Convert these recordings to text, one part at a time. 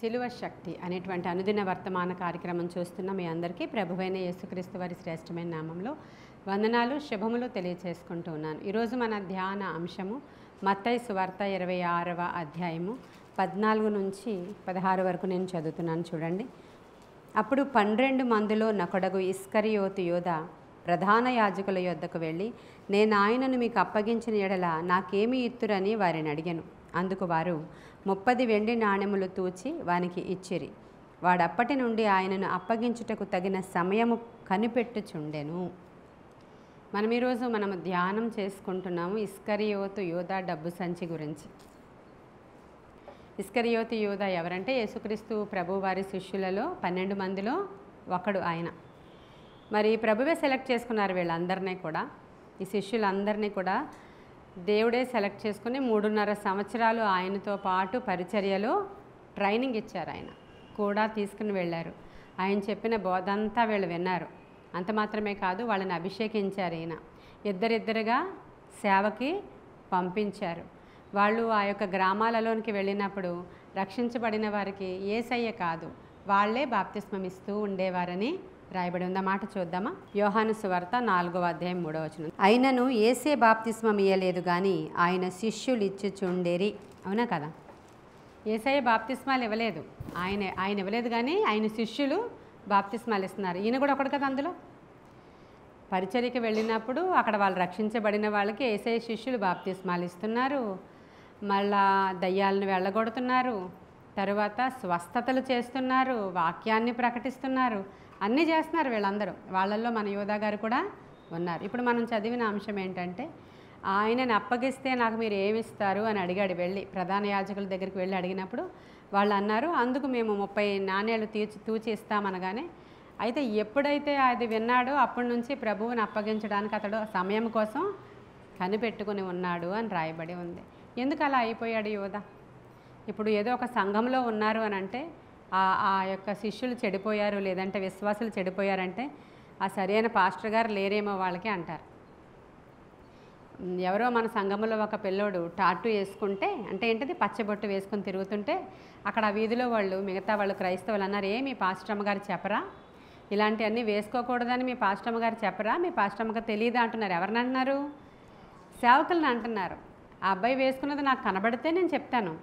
సిలువ శక్తి అనేటువంటి అనుదిన వర్తమాన కార్యక్రమం చూస్తున్న మీ అందరికీ ప్రభువైన యేసుక్రీస్తు వారి శ్రేష్టమైన నామంలో వందనాలు శుభములు తెలియచేసుకుంటూ ఉన్నాను. ఈరోజు మన ధ్యాన అంశము మత్తయి సువార్త 26వ అధ్యాయము 14 నుంచి 16 వరకు నేను చదువుతున్నాను. చూడండి. అప్పుడు 12 మందిలో నొకడగు ఇస్కరియోతు యోధ ప్రధాన యాజకుల యొద్దకు వెళ్ళి, నేను ఆయనను మీకు అప్పగించిన ఎడల నాకేమి ఇత్తురని వారిని అడిగాను. అందుకు వారు 30 వెండి నాణెములు తూచి వానికి ఇచ్చిరి. వాడప్పటి నుండి ఆయనను అప్పగించుటకు తగిన సమయము కనిపెట్టుచుండెను. మనము ధ్యానం చేసుకుంటున్నాము ఇస్కరియోతు యోధ డబ్బు సంచి గురించి. ఇస్కరియోతు యోధ ఎవరంటే యేసుక్రీస్తు ప్రభు వారి శిష్యులలో 12 మందిలో ఒకడు ఆయన. మరి ప్రభువే సెలెక్ట్ చేసుకున్నారు వీళ్ళందరినీ కూడా. ఈ శిష్యులందరినీ కూడా దేవుడే సెలెక్ట్ చేసుకుని 3.5 సంవత్సరాలు ఆయనతో పాటు పరిచర్యలో ట్రైనింగ్ ఇచ్చారు. ఆయన కూడా తీసుకుని వెళ్ళారు. ఆయన చెప్పిన బోధంతా వీళ్ళు విన్నారు. అంత మాత్రమే కాదు, వాళ్ళని అభిషేకించారు. ఈయన ఇద్దరిద్దరుగా సేవకి పంపించారు. వాళ్ళు ఆ యొక్క గ్రామాలలోనికి వెళ్ళినప్పుడు రక్షించబడిన వారికి యేసయ్య కాదు, వాళ్ళే బాప్తిస్మం ఇస్తూ ఉండేవారని రాయబడి ఉంది. మాట చూద్దామా? యోహాను సువార్త 4వ అధ్యాయం 3వ వచనం. అయినను యేసే బాప్తిస్మం ఇయ్యలేదు కానీ ఆయన శిష్యులు ఇచ్చుచుండేరి. అవునా కదా? యేసయ్య బాప్తిస్మాలు ఇవ్వలేదు, ఆయన ఇవ్వలేదు కానీ ఆయన శిష్యులు బాప్తిస్మాలు ఇస్తున్నారు. ఈయన కూడా ఒకడు కదా. అందులో పరిచర్యకి వెళ్ళినప్పుడు అక్కడ వాళ్ళు రక్షించబడిన వాళ్ళకి యేసయ్య శిష్యులు బాప్తిస్మాలు ఇస్తున్నారు. మళ్ళా దయ్యాలను వెళ్ళగొడుతున్నారు, తరువాత స్వస్థతలు చేస్తున్నారు, వాక్యాన్ని ప్రకటిస్తున్నారు, అన్నీ చేస్తున్నారు వీళ్ళందరూ. వాళ్ళల్లో మన యోధా గారు కూడా ఉన్నారు. ఇప్పుడు మనం చదివిన అంశం ఏంటంటే, ఆయనని అప్పగిస్తే నాకు మీరు ఏమిస్తారు అని అడిగాడు. వెళ్ళి ప్రధాన యాజకుల దగ్గరికి వెళ్ళి అడిగినప్పుడు వాళ్ళు అన్నారు, అందుకు మేము 30 నాణేలు తూచి ఇస్తామనగానే, అయితే ఎప్పుడైతే అది విన్నాడో అప్పటి నుంచి ప్రభువుని అప్పగించడానికి అతడు సమయం కోసం కనిపెట్టుకుని ఉన్నాడు అని రాయబడి ఉంది. ఎందుకు అలా అయిపోయాడు యోధా? ఇప్పుడు ఏదో ఒక సంఘంలో ఉన్నారు అని అంటే ఆ యొక్క శిష్యులు చెడిపోయారు, లేదంటే విశ్వాసులు చెడిపోయారంటే ఆ సరైన పాస్టర్ గారు లేరేమో వాళ్ళకి అంటారు. ఎవరో మన సంఘంలో ఒక పిల్లోడు టాటూ వేసుకుంటే, అంటే ఏంటిది, పచ్చబొట్టు వేసుకుని తిరుగుతుంటే అక్కడ ఆ వీధిలో వాళ్ళు, మిగతా వాళ్ళు క్రైస్తవులు అన్నారు, మీ పాస్టమ్మ గారు చెప్పరా, ఇలాంటివన్నీ వేసుకోకూడదని మీ పాస్టమ్మ గారు చెప్పరా, మీ పాస్టమ్మకి తెలియదా అంటున్నారు. ఎవరిని అంటున్నారు? సేవకులను అంటున్నారు. ఆ అబ్బాయి వేసుకున్నది నాకు కనబడితే నేను చెప్తాను.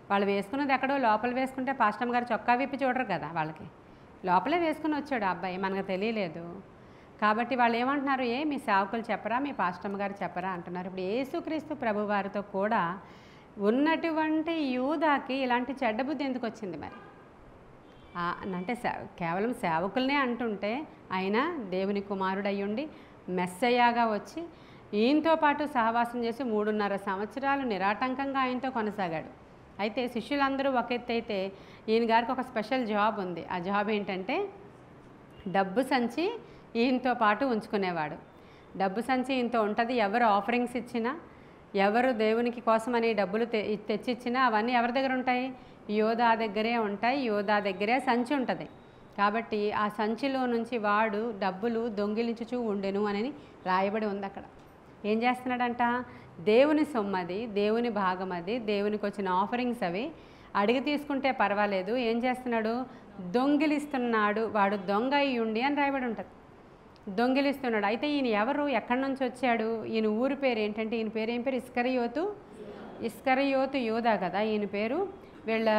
వాళ్ళు వేసుకున్నది ఎక్కడో లోపల వేసుకుంటే పాస్టమ్మ గారు చొక్కా విప్పి చూడరు కదా. వాళ్ళకి లోపలే వేసుకుని వచ్చాడు ఆ అబ్బాయి, మనకు తెలియలేదు. కాబట్టి వాళ్ళు ఏమంటున్నారు, మీ సేవకులు చెప్పరా, మీ పాస్టమ్మ గారు చెప్పరా అంటున్నారు. ఇప్పుడు యేసుక్రీస్తు ప్రభు వారితో కూడా ఉన్నటువంటి యూదాకి ఇలాంటి చెడ్డ బుద్ధి ఎందుకు వచ్చింది మరి? అంటే కేవలం సేవకులనే అంటుంటే ఆయన దేవుని కుమారుడయ్యుండి మెస్సయ్యాగా వచ్చి ఈయనతో పాటు సహవాసం చేసి 3.5 సంవత్సరాలు నిరాటంకంగా ఆయనతో కొనసాగాడు. అయితే శిష్యులందరూ ఒక ఎత్తు అయితే ఈయన గారికి ఒక స్పెషల్ జాబ్ ఉంది. ఆ జాబ్ ఏంటంటే డబ్బు సంచి ఈయనతో పాటు ఉంచుకునేవాడు. డబ్బు సంచి ఈయనతో ఉంటుంది. ఎవరు ఆఫరింగ్స్ ఇచ్చినా, ఎవరు దేవునికి కోసమని డబ్బులు తెచ్చిచ్చినా అవన్నీ ఎవరి దగ్గర ఉంటాయి? యోధా దగ్గరే ఉంటాయి. యోధా దగ్గరే సంచి ఉంటుంది. కాబట్టి ఆ సంచిలో నుంచి వాడు డబ్బులు దొంగిలించుచూ ఉండెను అని రాయబడి ఉంది. అక్కడ ఏం చేస్తున్నాడంట? దేవుని సొమ్మది, దేవుని భాగం అది, దేవునికి వచ్చిన ఆఫరింగ్స్ అవి అడిగి తీసుకుంటే పర్వాలేదు, ఏం చేస్తున్నాడు? దొంగిలిస్తున్నాడు. వాడు దొంగ అయ్యుండి అని రాయబడి ఉంటుంది. దొంగిలిస్తున్నాడు. అయితే ఈయన ఎవరు, ఎక్కడి నుంచి వచ్చాడు? ఈయన ఊరి పేరు ఏంటంటే, ఈయన పేరు ఏం పేరు? ఇస్కరియోతు యోధా కదా ఈయన పేరు. వీళ్ళ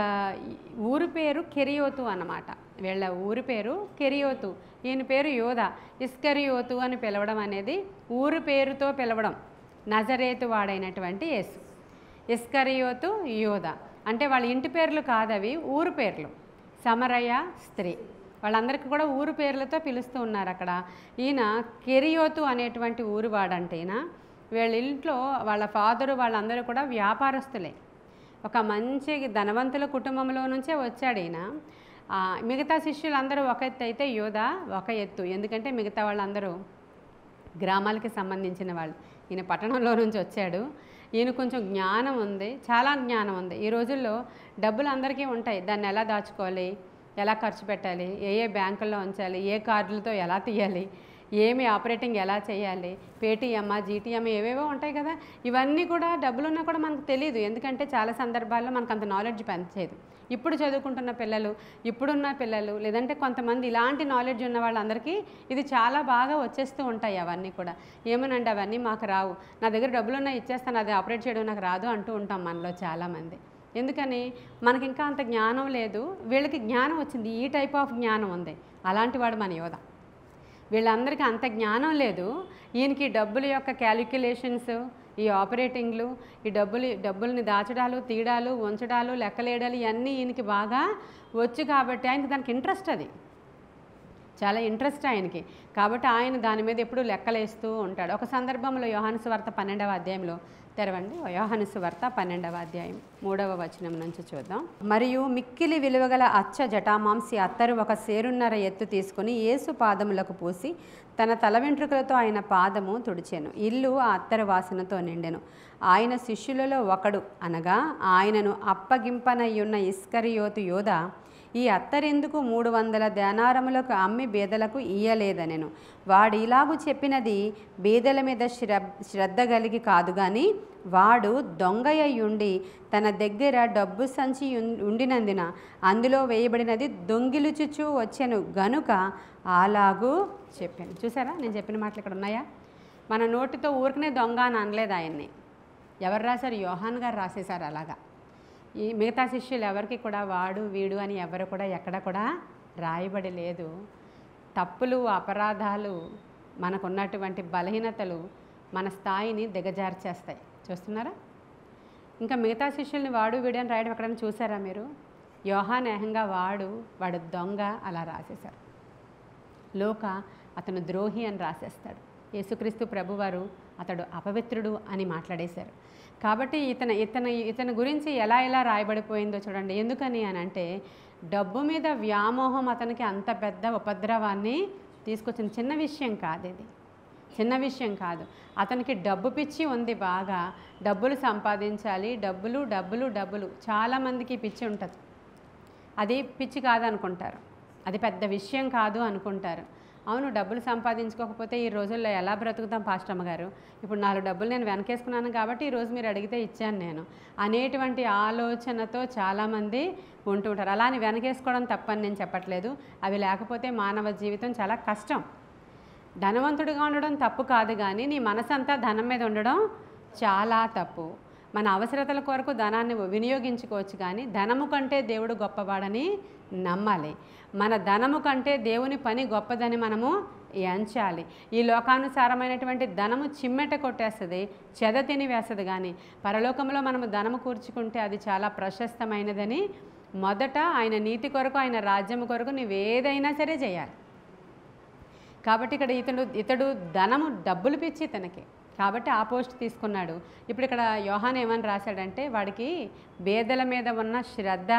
ఊరి పేరు కెరియోతు అన్నమాట. వీళ్ళ ఊరి పేరు కెరియోతు, ఈయన పేరు యోధా. ఇస్కరియోతు అని పిలవడం అనేది ఊరి పేరుతో పిలవడం. నజరేతు వాడైనటువంటి యేసు. ఇస్కరియోతు యోధా అంటే వాళ్ళ ఇంటి పేర్లు కాదవి, ఊరు పేర్లు. సమరయ స్త్రీ, వాళ్ళందరికీ కూడా ఊరు పేర్లతో పిలుస్తూ ఉన్నారు అక్కడ. ఈయన కెరియోతు అనేటువంటి ఊరు వాడంటే, వీళ్ళ ఇంట్లో వాళ్ళ ఫాదరు వాళ్ళందరూ కూడా వ్యాపారస్తులే. ఒక మంచి ధనవంతుల కుటుంబంలో నుంచే వచ్చాడు ఈయన. మిగతా శిష్యులందరూ ఒక ఎత్తు అయితే యోధా ఒక ఎత్తు. ఎందుకంటే మిగతా వాళ్ళందరూ గ్రామాలకి సంబంధించిన వాళ్ళు. ఈయన పట్టణంలో నుంచి వచ్చాడు. ఈయన కొంచెం జ్ఞానం ఉంది, చాలా జ్ఞానం ఉంది. ఈ రోజుల్లో డబ్బులు అందరికీ ఉంటాయి, దాన్ని ఎలా దాచుకోవాలి, ఎలా ఖర్చు పెట్టాలి, ఏ బ్యాంకుల్లో ఉంచాలి, ఏ కార్డులతో ఎలా తీయాలి, ఏమి ఆపరేటింగ్ ఎలా చేయాలి, పేటీఎం జీటీఎం ఏవేవో ఉంటాయి కదా, ఇవన్నీ కూడా డబ్బులున్నా కూడా మనకు తెలియదు. ఎందుకంటే చాలా సందర్భాల్లో మనకు అంత నాలెడ్జ్ పనిచేయదు. ఇప్పుడు చదువుకుంటున్న పిల్లలు, ఇప్పుడున్న పిల్లలు, లేదంటే కొంతమంది ఇలాంటి నాలెడ్జ్ ఉన్న వాళ్ళందరికీ ఇది చాలా బాగా వచ్చేస్తూ ఉంటాయి. అవన్నీ కూడా ఏమోనండి అవన్నీ మాకు రావు, నా దగ్గర డబ్బులున్నా ఇచ్చేస్తాను, అది ఆపరేట్ చేయడం నాకు రాదు అంటూ ఉంటాం మనలో చాలామంది. ఎందుకని మనకి ఇంకా అంత జ్ఞానం లేదు. వీళ్ళకి జ్ఞానం వచ్చింది, ఈ టైప్ ఆఫ్ జ్ఞానం ఉంది. అలాంటి వాడు మన యోధ. వీళ్ళందరికీ అంత జ్ఞానం లేదు. ఈయనకి డబ్బుల యొక్క క్యాలిక్యులేషన్స్, ఈ ఆపరేటింగ్లు, ఈ డబ్బుల్ని దాచడాలు, తీయడాలు, ఉంచడాలు, లెక్కలేయడాలు ఇవన్నీ ఈయనకి బాగా వచ్చు. కాబట్టి ఆయనకి దానికి ఇంట్రెస్ట్, అది చాలా ఇంట్రెస్ట్ ఆయనకి. కాబట్టి ఆయన దాని మీద ఎప్పుడూ లెక్కలేస్తూ ఉంటాడు. ఒక సందర్భంలో యోహాను సువార్త 12వ అధ్యాయంలో తెరవండి. యోహాను సువార్త 12వ అధ్యాయం 3వ వచనం నుంచి చూద్దాం. మరియు మిక్కిలి విలువగల అచ్చ జటామాంసి అత్తరు ఒక సేరున్నర ఎత్తు తీసుకుని యేసు పాదములకు పూసి తన తల వెంట్రుకలతో ఆయన పాదము తుడిచెను. ఇల్లు ఆ అత్తరు వాసనతో నిండెను. ఆయన శిష్యులలో ఒకడు, అనగా ఆయనను అప్పగింపనయ్యున్న ఇస్కరియోతు యోధ, ఈ అత్తరెందుకు 300 దేనారములకు అమ్మి బీదలకు ఇయ్యలేదనెను. వాడు ఇలాగు చెప్పినది బీదల మీద శ్రద్ధ కలిగి కాదు గాని, వాడు దొంగయ్యుండి తన దగ్గర డబ్బు సంచి ఉండినందున అందులో వేయబడినది దొంగిలుచుచూ వచ్చెను గనుక అలాగూ చెప్పాను. చూసారా, నేను చెప్పిన మాటలు ఇక్కడ ఉన్నాయా? మన నోటితో ఊరికనే దొంగ అని అనలేదు ఆయన్ని. ఎవరు రాశారు? యోహాన్ గారు రాసేశారు. అలాగా ఈ మిగతా శిష్యులు ఎవరికి కూడా వాడు వీడు అని ఎవరు కూడా ఎక్కడ కూడా రాయబడి లేదు. తప్పులు, అపరాధాలు, మనకున్నటువంటి బలహీనతలు మన స్థాయిని దిగజార్చేస్తాయి. చూస్తున్నారా? ఇంకా మిగతా శిష్యుల్ని వాడు వీడు అని రాయడం ఎక్కడైనా చూసారా మీరు? యోహాన్ ఏకంగా వాడు దొంగ అలా రాసేశారు. లోక అతను ద్రోహి అని రాసేస్తాడు. యేసుక్రీస్తు ప్రభువారు అతడు అపవిత్రుడు అని మాట్లాడేశారు. కాబట్టి ఇతని గురించి ఎలా రాయబడిపోయిందో చూడండి. ఎందుకని అని అంటే, డబ్బు మీద వ్యామోహం అతనికి అంత పెద్ద ఉపద్రవాన్ని తీసుకొచ్చింది. చిన్న విషయం కాదు ఇది, చిన్న విషయం కాదు. అతనికి డబ్బు పిచ్చి ఉంది బాగా. డబ్బులు సంపాదించాలి, డబ్బులు. చాలామందికి పిచ్చి ఉంటుంది. అది పిచ్చి కాదు అనుకుంటారు, అది పెద్ద విషయం కాదు అనుకుంటారు. అవును, డబ్బులు సంపాదించుకోకపోతే ఈ రోజుల్లో ఎలా బ్రతుకుతాం పాస్టమ్మ గారు? ఇప్పుడు 4 డబ్బులు నేను వెనకేసుకున్నాను కాబట్టి ఈరోజు మీరు అడిగితే ఇచ్చాను నేను అనేటువంటి ఆలోచనతో చాలామంది ఉంటూ ఉంటారు. అలా అని వెనకేసుకోవడం తప్పని నేను చెప్పట్లేదు. అవి లేకపోతే మానవ జీవితం చాలా కష్టం. ధనవంతుడిగా ఉండడం తప్పు కాదు, కానీ నీ మనసంతా ధనం మీద ఉండడం చాలా తప్పు. మన అవసరతల కొరకు ధనాన్ని వినియోగించుకోవచ్చు, కానీ ధనము కంటే దేవుడు గొప్పవాడని నమ్మాలి. మన ధనము కంటే దేవుని పని గొప్పదని మనము ఎంచాలి. ఈ లోకానుసారమైనటువంటి ధనము చిమ్మెట కొట్టేస్తుంది, చెద తిని వేస్తుంది. కానీ పరలోకంలో మనము ధనము కూర్చుకుంటే అది చాలా ప్రశస్తమైనదని. మొదట ఆయన నీతి కొరకు, ఆయన రాజ్యము కొరకు నువ్వేదైనా సరే చేయాలి. కాబట్టి ఇక్కడ ఇతడు ధనము, డబ్బులు పిచ్చి తనకి, కాబట్టి ఆ పోస్ట్ తీసుకున్నాడు. ఇప్పుడు ఇక్కడ యోహాన్ ఏమని రాశాడంటే, వాడికి బేదల మీద ఉన్న శ్రద్ధ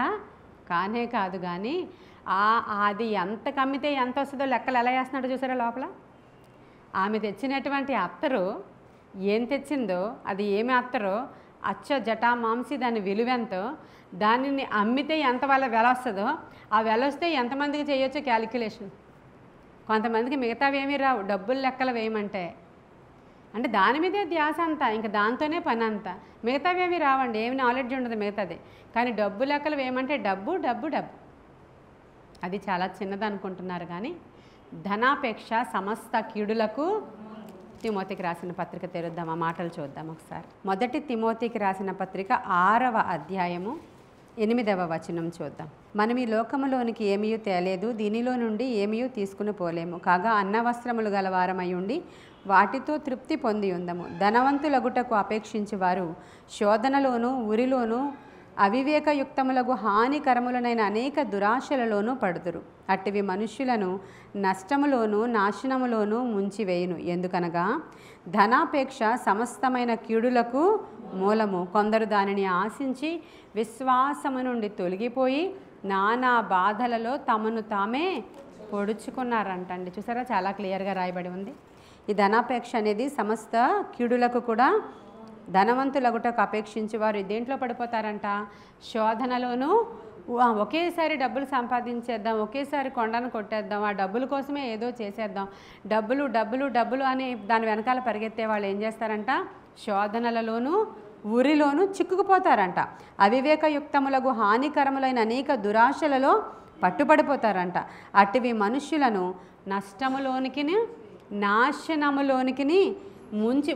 కానే కాదు, కానీ అది ఎంత కమ్మితే ఎంత వస్తుందో లెక్కలు ఎలా వేస్తున్నాడో చూసారా లోపల. ఆమె తెచ్చినటువంటి అత్తరు ఏం తెచ్చిందో, అది ఏమి అత్తరో, అచ్చ జటా మాంసి దాని విలువెంతో, దానిని అమ్మితే ఎంత వాళ్ళ వెల వస్తుందో, ఆ వెల వస్తే ఎంతమందికి చేయొచ్చో క్యాలిక్యులేషన్. కొంతమందికి మిగతావి ఏమీ రావు, డబ్బులు లెక్కలు వేయమంటే. అంటే దాని మీదే ధ్యాస అంతా, ఇంకా దాంతోనే పని అంతా. మిగతావి ఏమీ రావండి, ఏమి నాలెడ్జ్ ఉండదు మిగతాది. కానీ డబ్బు లెక్కలు వేయమంటే డబ్బు. అది చాలా చిన్నది అనుకుంటున్నారు, కానీ ధనాపేక్ష సమస్త కీడులకు. తిమోతికి రాసిన పత్రిక తెరుద్దాం, ఆ మాటలు చూద్దాం ఒకసారి. మొదటి తిమోతికి రాసిన పత్రిక 6వ అధ్యాయము 8వ వచనం చూద్దాం. మనం ఈ లోకములోనికి ఏమీ తేలేదు, దీనిలో నుండి ఏమీ తీసుకుని పోలేము. కాగా అన్నవస్త్రములు గలవారమై ఉండి వాటితో తృప్తి పొంది ఉందము. ధనవంతులగుటకు అపేక్షించి వారు శోధనలోను, ఉరిలోను, అవివేకయుక్తములకు హానికరములనైన అనేక దురాశలలోనూ పడుదురు. అట్టివి మనుష్యులను నష్టములోను, నాశనములోను ముంచివేయును. ఎందుకనగా ధనాపేక్ష సమస్తమైన కీడులకు మూలము. కొందరు దానిని ఆశించి విశ్వాసము నుండి తొలగిపోయి నానా బాధలలో తమను తామే పొడుచుకున్నారంటండి. చూసారా, చాలా క్లియర్గా రాయబడి ఉంది. ఈ ధనాపేక్ష అనేది సమస్త కీడులకు కూడా. ధనవంతులగుటకు అపేక్షించి వారు దేంట్లో పడిపోతారంట? శోధనలోను, ఒకేసారి డబ్బులు సంపాదించేద్దాం, ఒకేసారి కొండను కొట్టేద్దాం, ఆ డబ్బుల కోసమే ఏదో చేసేద్దాం, డబ్బులు డబ్బులు డబ్బులు అని దాని వెనకాల పరిగెత్తే వాళ్ళు ఏం చేస్తారంట, శోధనలలోనూ ఉరిలోనూ చిక్కుకుపోతారంట. అవివేకయుక్తములకు హానికరములైన అనేక దురాశలలో పట్టుబడిపోతారంట. అటువి మనుష్యులను నష్టములోనికి నాశనములోనికి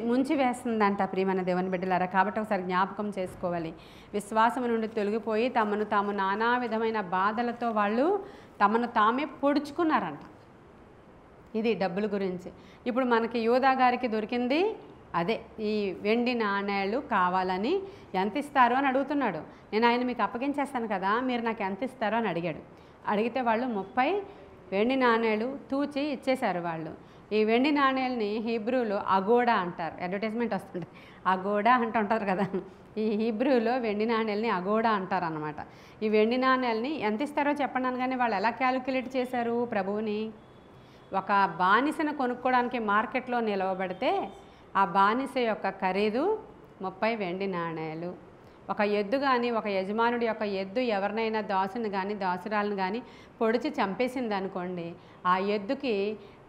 ముంచి వేస్తుందంట. ప్రియమైన దేవుని బిడ్డలారా, కాబట్టి ఒకసారి జ్ఞాపకం చేసుకోవాలి. విశ్వాసం నుండి తొలగిపోయి తమను తాము నానా విధమైన బాధలతో వాళ్ళు తమను తామే పొడుచుకున్నారంట. ఇది డబ్బుల గురించి. ఇప్పుడు మనకి యూదా గారికి దొరికింది అదే, ఈ వెండి నాణేలు కావాలని. ఎంత ఇస్తారో అని అడుగుతున్నాడు. నేను ఆయన మీకు అప్పగించేస్తాను కదా, మీరు నాకు ఎంత ఇస్తారో అని అడిగాడు. అడిగితే వాళ్ళు 30 వెండి నాణేలు తూచి ఇచ్చేశారు వాళ్ళు. ఈ వెండి నాణేలని హీబ్రూలో అగోడా అంటారు. అడ్వర్టైజ్మెంట్ వస్తుంది, అగోడా అంటుంటారు కదా. ఈ హీబ్రూలో వెండి నాణేలని అగోడా అంటారు అన్నమాట. ఈ వెండి నాణేలని ఎంత ఇస్తారో చెప్పండి అనగానే వాళ్ళు ఎలా క్యాలిక్యులేట్ చేశారు ప్రభువుని. ఒక బానిసను కొనుక్కోవడానికి మార్కెట్లో నిలవబడితే ఆ బానిస యొక్క ఖరీదు 30 వెండి నాణేలు. ఒక ఎద్దు కానీ, ఒక యజమానుడి యొక్క ఎద్దు ఎవరినైనా దాసుని కానీ దాసురాలను కానీ పొడిచి చంపేసింది అనుకోండి, ఆ ఎద్దుకి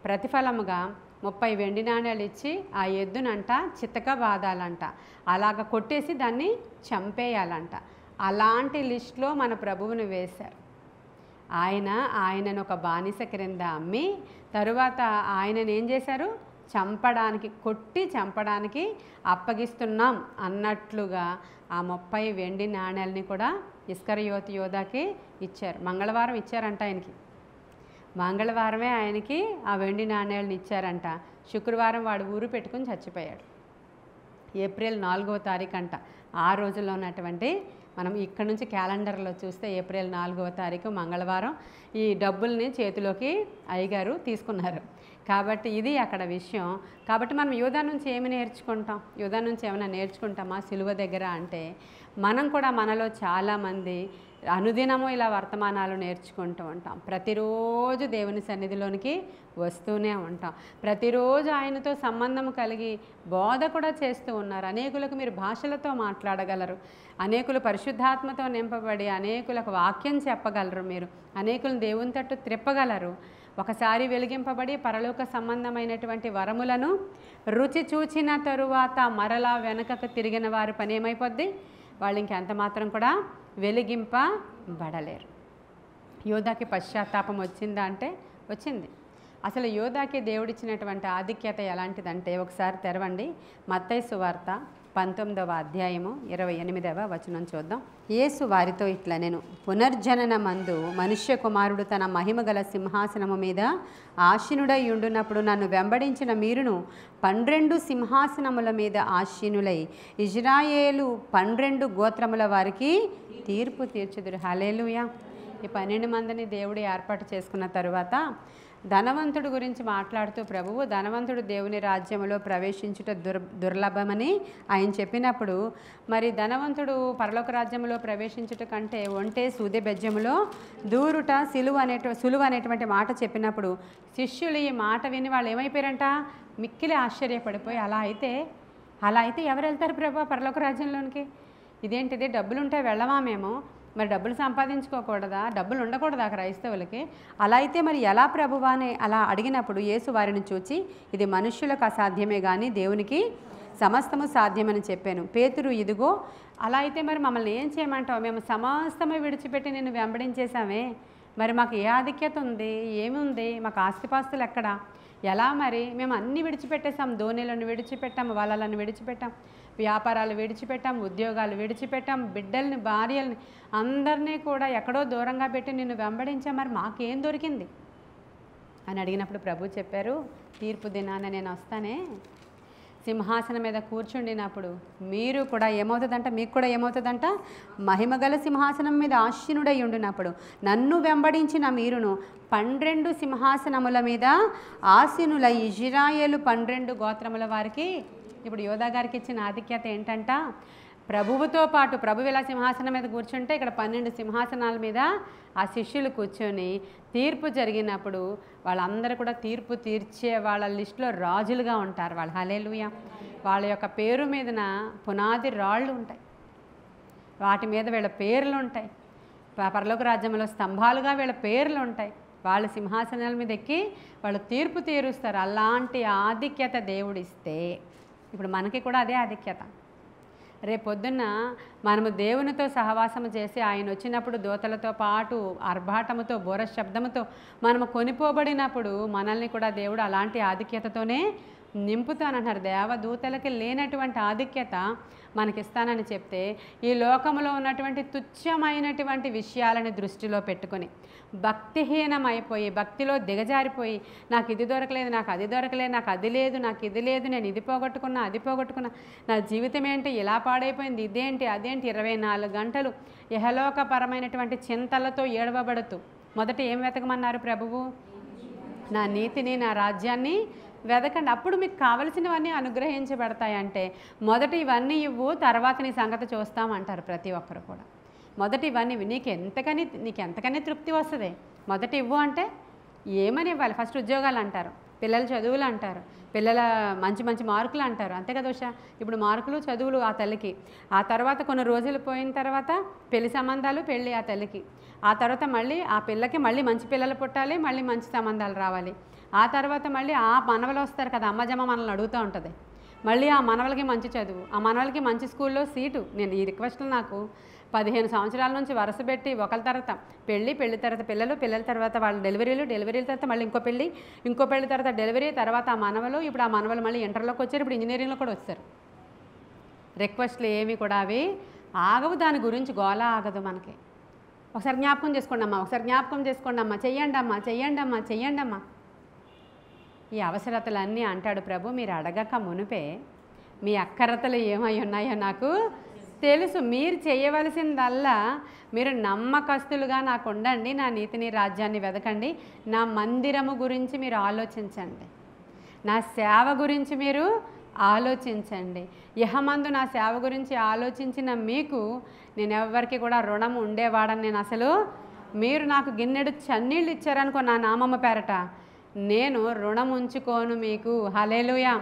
ప్రతిఫలముగా 30 వెండి నాణేలు ఇచ్చి ఆ ఎద్దునంట చితక బాదాలంట, అలాగ కొట్టేసి దాన్ని చంపేయాలంట. అలాంటి లిస్టులో మన ప్రభువుని వేశారు. ఆయనను ఒక బానిస క్రింద అమ్మి తరువాత ఆయనను ఏం చేశారు, కొట్టి చంపడానికి అప్పగిస్తున్నాం అన్నట్లుగా ఆ 30 వెండి నాణేలని కూడా ఇస్కరియోతు యోధాకి ఇచ్చారు. మంగళవారం ఇచ్చారంట ఆయనకి. మంగళవారమే ఆయనకి ఆ వెండి నాణేలను ఇచ్చారంట. శుక్రవారం వాడు ఊరు పెట్టుకుని చచ్చిపోయాడు. ఏప్రిల్ 4వ తారీఖు అంట. ఆ రోజుల్లో ఉన్నటువంటి, మనం ఇక్కడ నుంచి క్యాలెండర్లో చూస్తే ఏప్రిల్ 4వ తారీఖు మంగళవారం ఈ డబ్బుల్ని చేతిలోకి అయ్యగారు తీసుకున్నారు. కాబట్టి ఇది అక్కడ విషయం. కాబట్టి మనం యూదా నుంచి ఏమి నేర్చుకుంటాం? యూదా నుంచి ఏమైనా నేర్చుకుంటామా సిలువ దగ్గర అంటే? మనం కూడా మనలో చాలామంది అనుదినము ఇలా వర్తమానాలు నేర్చుకుంటూ ఉంటాం. ప్రతిరోజు దేవుని సన్నిధిలోనికి వస్తూనే ఉంటాం. ప్రతిరోజు ఆయనతో సంబంధం కలిగి బోధ కూడా చేస్తూ ఉన్నారు. అనేకులకు మీరు భాషలతో మాట్లాడగలరు, అనేకులు పరిశుద్ధాత్మతో నింపబడి అనేకులకు వాక్యం చెప్పగలరు, మీరు అనేకులను దేవుని తట్టు త్రిప్పగలరు. ఒకసారి వెలిగింపబడి పరలోక సంబంధమైనటువంటి వరములను రుచి చూచిన తరువాత మరలా వెనకకు తిరిగిన వారి పని ఏమైపోద్ది? వాళ్ళు ఇంకెంత మాత్రం కూడా వెలిగింపబడలేరు. యోధాకి పశ్చాత్తాపం వచ్చిందా అంటే వచ్చింది. అసలు యోధాకి దేవుడిచ్చినటువంటి ఆధిక్యత ఎలాంటిదంటే ఒకసారి తెరవండి, మత్తయి సువార్త 19వ అధ్యాయము 28వ వచనం చూద్దాం. యేసు వారితో ఇట్లా, నేను పునర్జనన మందు మనుష్య కుమారుడు తన మహిమగల సింహాసనము మీద ఆసీనుడై ఉండునప్పుడు నన్ను వెంబడించిన మీరును 12 సింహాసనముల మీద ఆసీనులై ఇజ్రాయేలు 12 గోత్రముల వారికి తీర్పు తీర్చుదురు. హల్లెలూయా. ఈ 12 మందిని దేవుడు ఏర్పాటు చేసుకున్న తరువాత ధనవంతుడు గురించి మాట్లాడుతూ ప్రభువు ధనవంతుడు దేవుని రాజ్యంలో ప్రవేశించుట దుర్లభమని ఆయన చెప్పినప్పుడు, మరి ధనవంతుడు పరలోక రాజ్యంలో ప్రవేశించుట కంటే ఒంటే సూది బెజ్జములో దూరుట సులువు అనేటువంటి మాట చెప్పినప్పుడు శిష్యులు ఈ మాట విని వాళ్ళు ఏమైపోయారంట, మిక్కిలి ఆశ్చర్యపడిపోయి, అలా అయితే ఎవరు వెళ్తారు ప్రభు పరలోక రాజ్యంలోనికి? ఇదేంటిది, డబ్బులుంటే వెళ్ళమా మేము? మరి డబ్బులు సంపాదించుకోకూడదా? డబ్బులు ఉండకూడదా క్రైస్తవులకి? అలా అయితే మరి ఎలా ప్రభువా అని అలా అడిగినప్పుడు యేసు వారిని చూచి, ఇది మనుష్యులకు అసాధ్యమే కానీ దేవునికి సమస్తము సాధ్యమని చెప్పాను. పేతురు, ఇదిగో అలా అయితే మరి మమ్మల్ని ఏం చేయమంటావు? మేము సమస్తమే విడిచిపెట్టి నిన్ను వెంబడించేసామే, మరి మాకు ఏ ఆధిక్యత ఉంది? ఏమి ఉంది? మాకు ఆస్తిపాస్తులు ఎక్కడా? ఎలా మరి? మేము అన్నీ విడిచిపెట్టేసాం. ధోనిలను విడిచిపెట్టాం, వలలను విడిచిపెట్టాం, వ్యాపారాలు విడిచిపెట్టాం, ఉద్యోగాలు విడిచిపెట్టాం, బిడ్డల్ని భార్యల్ని అందరినీ కూడా ఎక్కడో దూరంగా పెట్టి నిన్ను వెంబడించాం, మరి మాకేం దొరికింది అని అడిగినప్పుడు ప్రభు చెప్పారు, తీర్పు దినాన నేను వస్తానే, సింహాసనం మీద కూర్చుండినప్పుడు మీరు కూడా ఏమవుతుందంట, మీకు కూడా ఏమవుతుందంట, మహిమగల సింహాసనం మీద ఆసీనుడై ఉండినప్పుడు నన్ను వెంబడించిన మీరును 12 సింహాసనముల మీద ఆసీనులై ఇజ్రాయేలు 12 గోత్రముల వారికి. ఇప్పుడు యోధా గారికి ఇచ్చిన ఆధిక్యత ఏంటంట, ప్రభువుతో పాటు ప్రభు ఇలా సింహాసనం మీద కూర్చుంటే ఇక్కడ 12 సింహాసనాల మీద ఆ శిష్యులు కూర్చొని తీర్పు జరిగినప్పుడు వాళ్ళందరూ కూడా తీర్పు తీర్చే వాళ్ళ లిస్టులో రాజులుగా ఉంటారు వాళ్ళు. హల్లెలూయా. వాళ్ళ యొక్క పేరు మీదన పునాది రాళ్ళు ఉంటాయి, వాటి మీద వీళ్ళ పేర్లు ఉంటాయి. పరలోక రాజ్యంలో స్తంభాలుగా వీళ్ళ పేర్లు ఉంటాయి. వాళ్ళు సింహాసనాల మీద ఎక్కి వాళ్ళు తీర్పు తీరుస్తారు. అలాంటి ఆధిక్యత దేవుడిస్తే ఇప్పుడు మనకి కూడా అదే ఆధిక్యత. రేపొద్దున్న మనము దేవునితో సహవాసము చేసి ఆయన వచ్చినప్పుడు దూతలతో పాటు ఆర్భాటముతో బోర శబ్దముతో మనము కొనిపోబడినప్పుడు మనల్ని కూడా దేవుడు అలాంటి ఆధిక్యతతోనే నింపుతానంటారు. దేవదూతలకి లేనటువంటి ఆధిక్యత మనకిస్తానని చెప్తే ఈ లోకంలో ఉన్నటువంటి తుచ్చమైనటువంటి విషయాలని దృష్టిలో పెట్టుకొని భక్తిహీనమైపోయి భక్తిలో దిగజారిపోయి నాకు ఇది దొరకలేదు, నాకు అది దొరకలేదు, నాకు అది లేదు, నాకు ఇది లేదు, నేను ఇది పోగొట్టుకున్నా, అది పోగొట్టుకున్నా, నా జీవితం ఏంటి ఇలా పాడైపోయింది, ఇదేంటి అదేంటి 24 గంటలు యహలోకపరమైనటువంటి చింతలతో ఏడవబడుతూ మొదట ఏం వెతకమన్నారు ప్రభువు? నా నీతిని, నా రాజ్యాన్ని వెదకండి, అప్పుడు మీకు కావలసినవన్నీ అనుగ్రహించబడతాయంటే మొదట ఇవన్నీ ఇవ్వు, తర్వాత నీ సంగతి చూస్తామంటారు ప్రతి ఒక్కరు కూడా. మొదట ఇవన్నీ నీకు ఎంతకని తృప్తి వస్తుంది, మొదట ఇవ్వు అంటే ఏమని ఇవ్వాలి? ఫస్ట్ ఉద్యోగాలు అంటారు, పిల్లల చదువులు అంటారు, పిల్లల మంచి మంచి మార్కులు అంటారు, అంతే కదా ఉషా? ఇప్పుడు మార్కులు చదువులు ఆ తల్లికి, ఆ తర్వాత కొన్ని రోజులు పోయిన తర్వాత పెళ్లి సంబంధాలు, పెళ్ళి ఆ తల్లికి, ఆ తర్వాత మళ్ళీ ఆ పిల్లకి మళ్ళీ మంచి పిల్లలు పుట్టాలి, మళ్ళీ మంచి సంబంధాలు రావాలి, ఆ తర్వాత మళ్ళీ ఆ మనవలు వస్తారు కదా, అమ్మజమ్మ మనల్ని అడుగుతూ ఉంటుంది, మళ్ళీ ఆ మనవలకి మంచి చదువు, ఆ మనవలకి మంచి స్కూల్లో సీటు. నేను ఈ రిక్వెస్ట్లు నాకు 15 సంవత్సరాల నుంచి వరుస పెట్టి ఒకరి తర్వాత పెళ్ళి తర్వాత పిల్లలు, పిల్లల తర్వాత వాళ్ళ డెలివరీల తర్వాత మళ్ళీ ఇంకో పెళ్ళి తర్వాత డెలివరీ, తర్వాత ఆ మనవలు, ఇప్పుడు ఆ మనవలు మళ్ళీ ఇంటర్లోకి వచ్చారు, ఇప్పుడు ఇంజనీరింగ్లో కూడా వచ్చారు. రిక్వెస్ట్లు ఏమి కూడా అవి ఆగవు, దాని గురించి గోల ఆగదు మనకి. ఒకసారి జ్ఞాపకం చేసుకోండి అమ్మా, చెయ్యండి అమ్మా. ఈ అవసరతలన్నీ అంటాడు ప్రభు, మీరు అడగక మునిపే మీ అక్కరతలు ఏమై ఉన్నాయో నాకు తెలుసు. మీరు చేయవలసిందల్లా మీరు నమ్మకస్తులుగా నాకు ఉండండి, నా నీతిని రాజ్యాన్ని వెదకండి, నా మందిరము గురించి మీరు ఆలోచించండి, నా సేవ గురించి మీరు ఆలోచించండి. యహమందు నా సేవ గురించి ఆలోచించిన మీకు నేను ఎవరికి కూడా రుణం ఉండేవాడని నేను అసలు, మీరు నాకు గిన్నెడు చన్నీళ్ళు ఇచ్చారనుకో నా నామమ్మ పేరట, నేను రుణం ఉంచుకోను మీకు. హల్లెలూయా.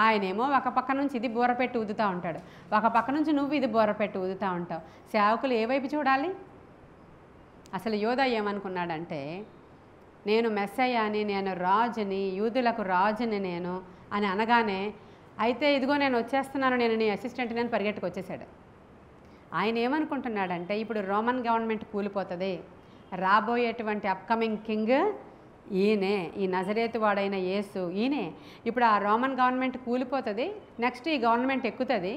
ఆయనేమో ఒక పక్క నుంచి ఇది బోర పెట్టి ఊదుతూ ఉంటాడు, ఒక పక్క నుంచి నువ్వు ఇది బోర పెట్టి ఊదుతూ ఉంటావు. సేవకులు ఏ వైపు చూడాలి? అసలు యోధా ఏమనుకున్నాడంటే, నేను మెస్సయ్యాని, నేను రాజుని, యూదులకు రాజుని నేను అని అనగానే, అయితే ఇదిగో నేను వచ్చేస్తున్నాను, నేను నీ అసిస్టెంట్ నేను పరిగెట్టుకు వచ్చేసాడు. ఆయన ఏమనుకుంటున్నాడంటే, ఇప్పుడు రోమన్ గవర్నమెంట్ కూలిపోతుంది, రాబోయేటువంటి అప్కమింగ్ కింగ్ ఈయనే, ఈ నజరేతు వాడైన యేసు ఈయనే. ఇప్పుడు ఆ రోమన్ గవర్నమెంట్ కూలిపోతుంది, నెక్స్ట్ ఈ గవర్నమెంట్ ఎక్కుతుంది,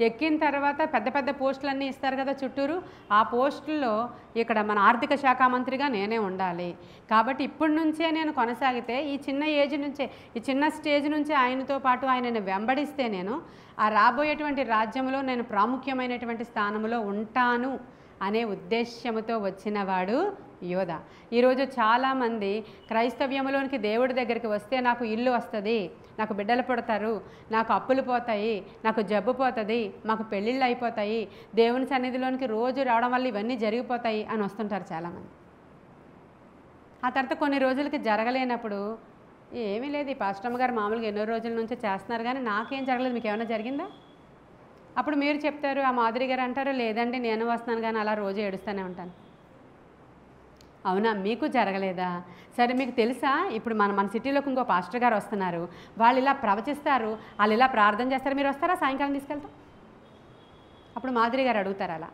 ఎక్కిన తర్వాత పెద్ద పెద్ద పోస్టులన్నీ ఇస్తారు కదా చుట్టూరు, ఆ పోస్టుల్లో ఇక్కడ మన ఆర్థిక శాఖ మంత్రిగా నేనే ఉండాలి. కాబట్టి ఇప్పటి నుంచే నేను కొనసాగితే ఈ చిన్న స్టేజ్ నుంచే ఆయనతో పాటు ఆయనను వెంబడిస్తే నేను ఆ రాబోయేటువంటి రాజ్యంలో నేను ప్రాముఖ్యమైనటువంటి స్థానంలో ఉంటాను అనే ఉద్దేశ్యముతో వచ్చినవాడు యోధ. ఈరోజు చాలామంది క్రైస్తవ్యంలోనికి దేవుడి దగ్గరికి వస్తే నాకు ఇల్లు వస్తుంది, నాకు బిడ్డలు పుడతారు, నాకు అప్పులు పోతాయి, నాకు జబ్బు పోతుంది, మాకు పెళ్ళిళ్ళు అయిపోతాయి, దేవుని సన్నిధిలోనికి రోజు రావడం వల్ల ఇవన్నీ జరిగిపోతాయి అని వస్తుంటారు చాలామంది. ఆ తర్వాత కొన్ని రోజులకి జరగలేనప్పుడు, ఏమీ లేదు ఈ పాస్టమ్మ గారు మామూలుగా ఎన్నో రోజుల నుంచి చేస్తున్నారు కానీ నాకేం జరగలేదు, మీకు ఏమైనా జరిగిందా? అప్పుడు మీరు చెప్తారు, ఆ మాధురి గారు అంటారు, లేదండి నేను వస్తున్నాను కానీ అలా రోజు ఏడుస్తూనే ఉంటాను. అవునా, మీకు జరగలేదా? సరే, మీకు తెలుసా ఇప్పుడు మన సిటీలోకి ఇంకో పాస్టర్ గారు వస్తున్నారు, వాళ్ళు ఇలా ప్రవచిస్తారు, వాళ్ళు ఇలా ప్రార్థన చేస్తారు, మీరు వస్తారా? సాయంకాలం తీసుకెళ్తాం. అప్పుడు మాధురి గారు అడుగుతారు, అలా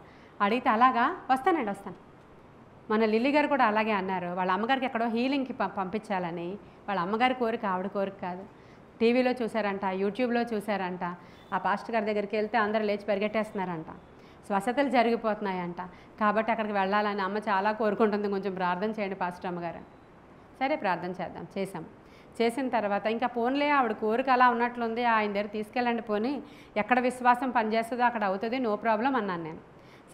అడిగితే అలాగా వస్తాను. మన లిల్లీ గారు కూడా అలాగే అన్నారు, వాళ్ళ అమ్మగారికి ఎక్కడో హీలింగ్కి పంపించాలని. వాళ్ళ అమ్మగారి కోరిక, ఆవిడ కోరిక కాదు. టీవీలో చూసారంట, యూట్యూబ్లో చూసారంట, ఆ పాస్టర్ గారి దగ్గరికి వెళ్తే అందరూ లేచి పరిగెట్టేస్తున్నారంట, స్వస్థతలు జరిగిపోతున్నాయంట. కాబట్టి అక్కడికి వెళ్ళాలని అమ్మ చాలా కోరుకుంటుంది, కొంచెం ప్రార్థన చేయండి పాస్టర్ అమ్మగారు. సరే ప్రార్థన చేద్దాం, చేసిన తర్వాత ఇంకా పోన్లే ఆవిడ కోరిక అలా ఉన్నట్లుంది, ఆయన దగ్గర తీసుకెళ్ళండి, పోనీ ఎక్కడ విశ్వాసం పనిచేస్తుందో అక్కడ అవుతుంది, నో ప్రాబ్లం అన్నాను నేను.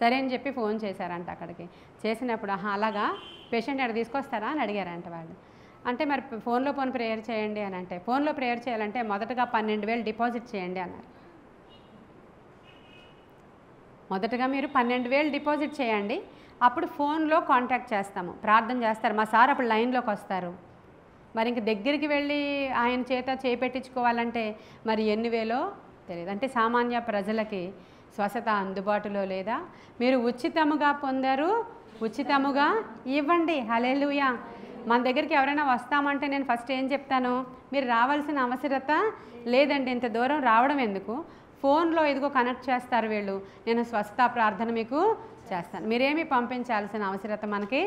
సరే అని చెప్పి ఫోన్ చేశారంట అక్కడికి. చేసినప్పుడు అలాగా పేషెంట్ ఎక్కడ తీసుకొస్తారా అని అడిగారంట వాళ్ళు. అంటే మరి ఫోన్లో ప్రేయర్ చేయండి అని అంటే, ఫోన్లో ప్రేయర్ చేయాలంటే మొదటగా 12,000 డిపాజిట్ చేయండి అన్నారు. మొదటగా మీరు 12,000 డిపాజిట్ చేయండి, అప్పుడు ఫోన్లో కాంటాక్ట్ చేస్తాము, ప్రార్థన చేస్తారు, మా సార్ అప్పుడు లైన్లోకి వస్తారు. మరి ఇంక దగ్గరికి వెళ్ళి ఆయన చేత చేపెట్టించుకోవాలంటే మరి ఎన్ని వేలో తెలియదు. అంటే సామాన్య ప్రజలకి స్వస్థత అందుబాటులో లేదా? మీరు ఉచితముగా పొందారు, ఉచితముగా ఇవ్వండి. హల్లెలూయా. మన దగ్గరికి ఎవరైనా వస్తామంటే నేను ఫస్ట్ ఏం చెప్తాను, మీరు రావాల్సిన అవసరత లేదండి, ఇంత దూరం రావడం ఎందుకు, ఫోన్లో ఇదిగో కనెక్ట్ చేస్తారు వీళ్ళు, నేను స్వస్థత ప్రార్థన మీకు చేస్తాను, మీరేమీ పంపించాల్సిన అవసరత మనకి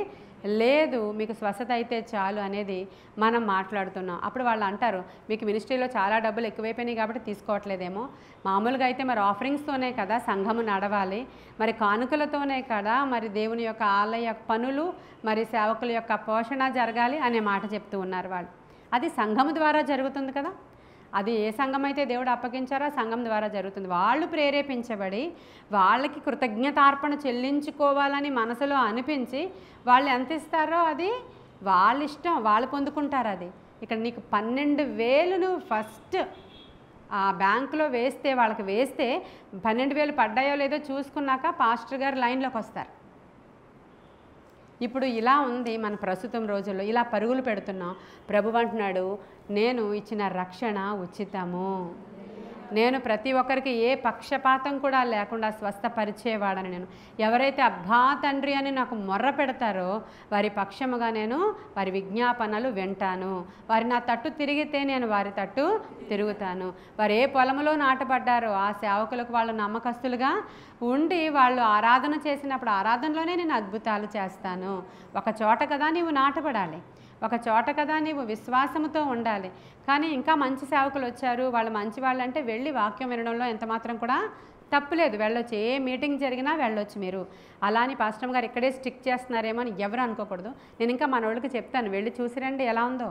లేదు, మీకు స్వస్థత అయితే చాలు అనేది మనం మాట్లాడుతున్నాం. అప్పుడు వాళ్ళు అంటారు, మీకు మినిస్ట్రీలో చాలా డబ్బులు ఎక్కువైపోయినాయి కాబట్టి తీసుకోవట్లేదేమో. మామూలుగా అయితే మరి ఆఫరింగ్స్తోనే కదా సంఘము నడవాలి, మరి కానుకలతోనే కదా మరి దేవుని యొక్క ఆలయ పనులు, మరి సేవకుల యొక్క పోషణ జరగాలి అనే మాట చెప్తూ ఉన్నారు వాళ్ళు. అది సంఘము ద్వారా జరుగుతుంది కదా. అది ఏ సంఘం అయితే దేవుడు అప్పగించారో ఆ సంఘం ద్వారా జరుగుతుంది. వాళ్ళు ప్రేరేపించబడి వాళ్ళకి కృతజ్ఞతార్పణ చెల్లించుకోవాలని మనసులో అనిపించి వాళ్ళు ఎంత ఇస్తారో అది వాళ్ళ ఇష్టం, వాళ్ళు పొందుకుంటారు. అది ఇక్కడ నీకు 12,000 నువ్వు ఫస్ట్ ఆ బ్యాంకులో వేస్తే, వాళ్ళకి వేస్తే 12,000 పడ్డాయో లేదో చూసుకున్నాక పాస్టర్ గారు లైన్లోకి వస్తారు. ఇప్పుడు ఇలా ఉంది మన ప్రస్తుతం రోజుల్లో, ఇలా పరుగులు పెడుతున్నాం. ప్రభువు అంటున్నాడు, నేను ఇచ్చిన రక్షణ ఉచితము, నేను ప్రతి ఒక్కరికి ఏ పక్షపాతం కూడా లేకుండా స్వస్థపరిచేవాడని. నేను ఎవరైతే అబ్బా తండ్రి అని నాకు మొర్ర పెడతారో వారి పక్షముగా నేను వారి విజ్ఞాపనలు వింటాను. వారి నా తట్టు తిరిగితే నేను వారి తట్టు తిరుగుతాను. వారు ఏ పొలంలో నాటపడ్డారో ఆ సేవకులకు వాళ్ళు నమ్మకస్తులుగా ఉండి వాళ్ళు ఆరాధన చేసినప్పుడు ఆరాధనలోనే నేను అద్భుతాలు చేస్తాను. ఒక చోట కదా నీవు నాటపడాలి, ఒక చోట కదా నీవు విశ్వాసంతో ఉండాలి. కానీ ఇంకా మంచి సేవకులు వచ్చారు, వాళ్ళు మంచి వాళ్ళు అంటే వెళ్ళి వాక్యం వినడంలో ఎంత మాత్రం కూడా తప్పులేదు, వెళ్ళొచ్చు. ఏ మీటింగ్ జరిగినా వెళ్ళొచ్చు మీరు. అలాని పాస్టర్ గారు ఇక్కడే స్టిక్ చేస్తున్నారేమో అని ఎవరు అనుకోకూడదు. నేను ఇంకా మన వాళ్ళకి చెప్తాను, వెళ్ళి చూసిరండి ఎలా ఉందో,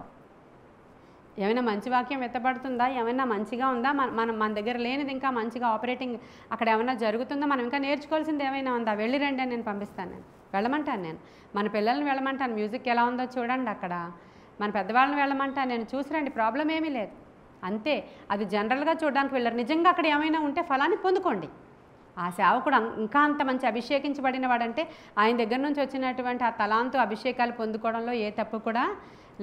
ఏమైనా మంచి వాక్యం ఎత్తబడుతుందా, ఏమైనా మంచిగా ఉందా, మన దగ్గర లేనిది ఇంకా మంచిగా ఆపరేటింగ్ అక్కడ ఏమైనా జరుగుతుందా, మనం ఇంకా నేర్చుకోవాల్సింది ఏమైనా ఉందా, వెళ్ళిరండి అని నేను పంపిస్తాను. నేను వెళ్ళమంటాను, నేను మన పిల్లల్ని వెళ్ళమంటాను, మ్యూజిక్ ఎలా ఉందో చూడండి అక్కడ, మన పెద్దవాళ్ళని వెళ్ళమంటాను, నేను చూసిరండి, ప్రాబ్లం ఏమీ లేదు. అంతే. అది జనరల్గా చూడడానికి వెళ్ళరు. నిజంగా అక్కడ ఏమైనా ఉంటే ఫలాన్ని పొందుకోండి. ఆ సేవకుడు ఇంకా అంత మంచి అభిషేకించబడిన వాడంటే ఆయన దగ్గర నుంచి వచ్చినటువంటి ఆ తలాంతు అభిషేకాలు పొందుకోవడంలో ఏ తప్పు కూడా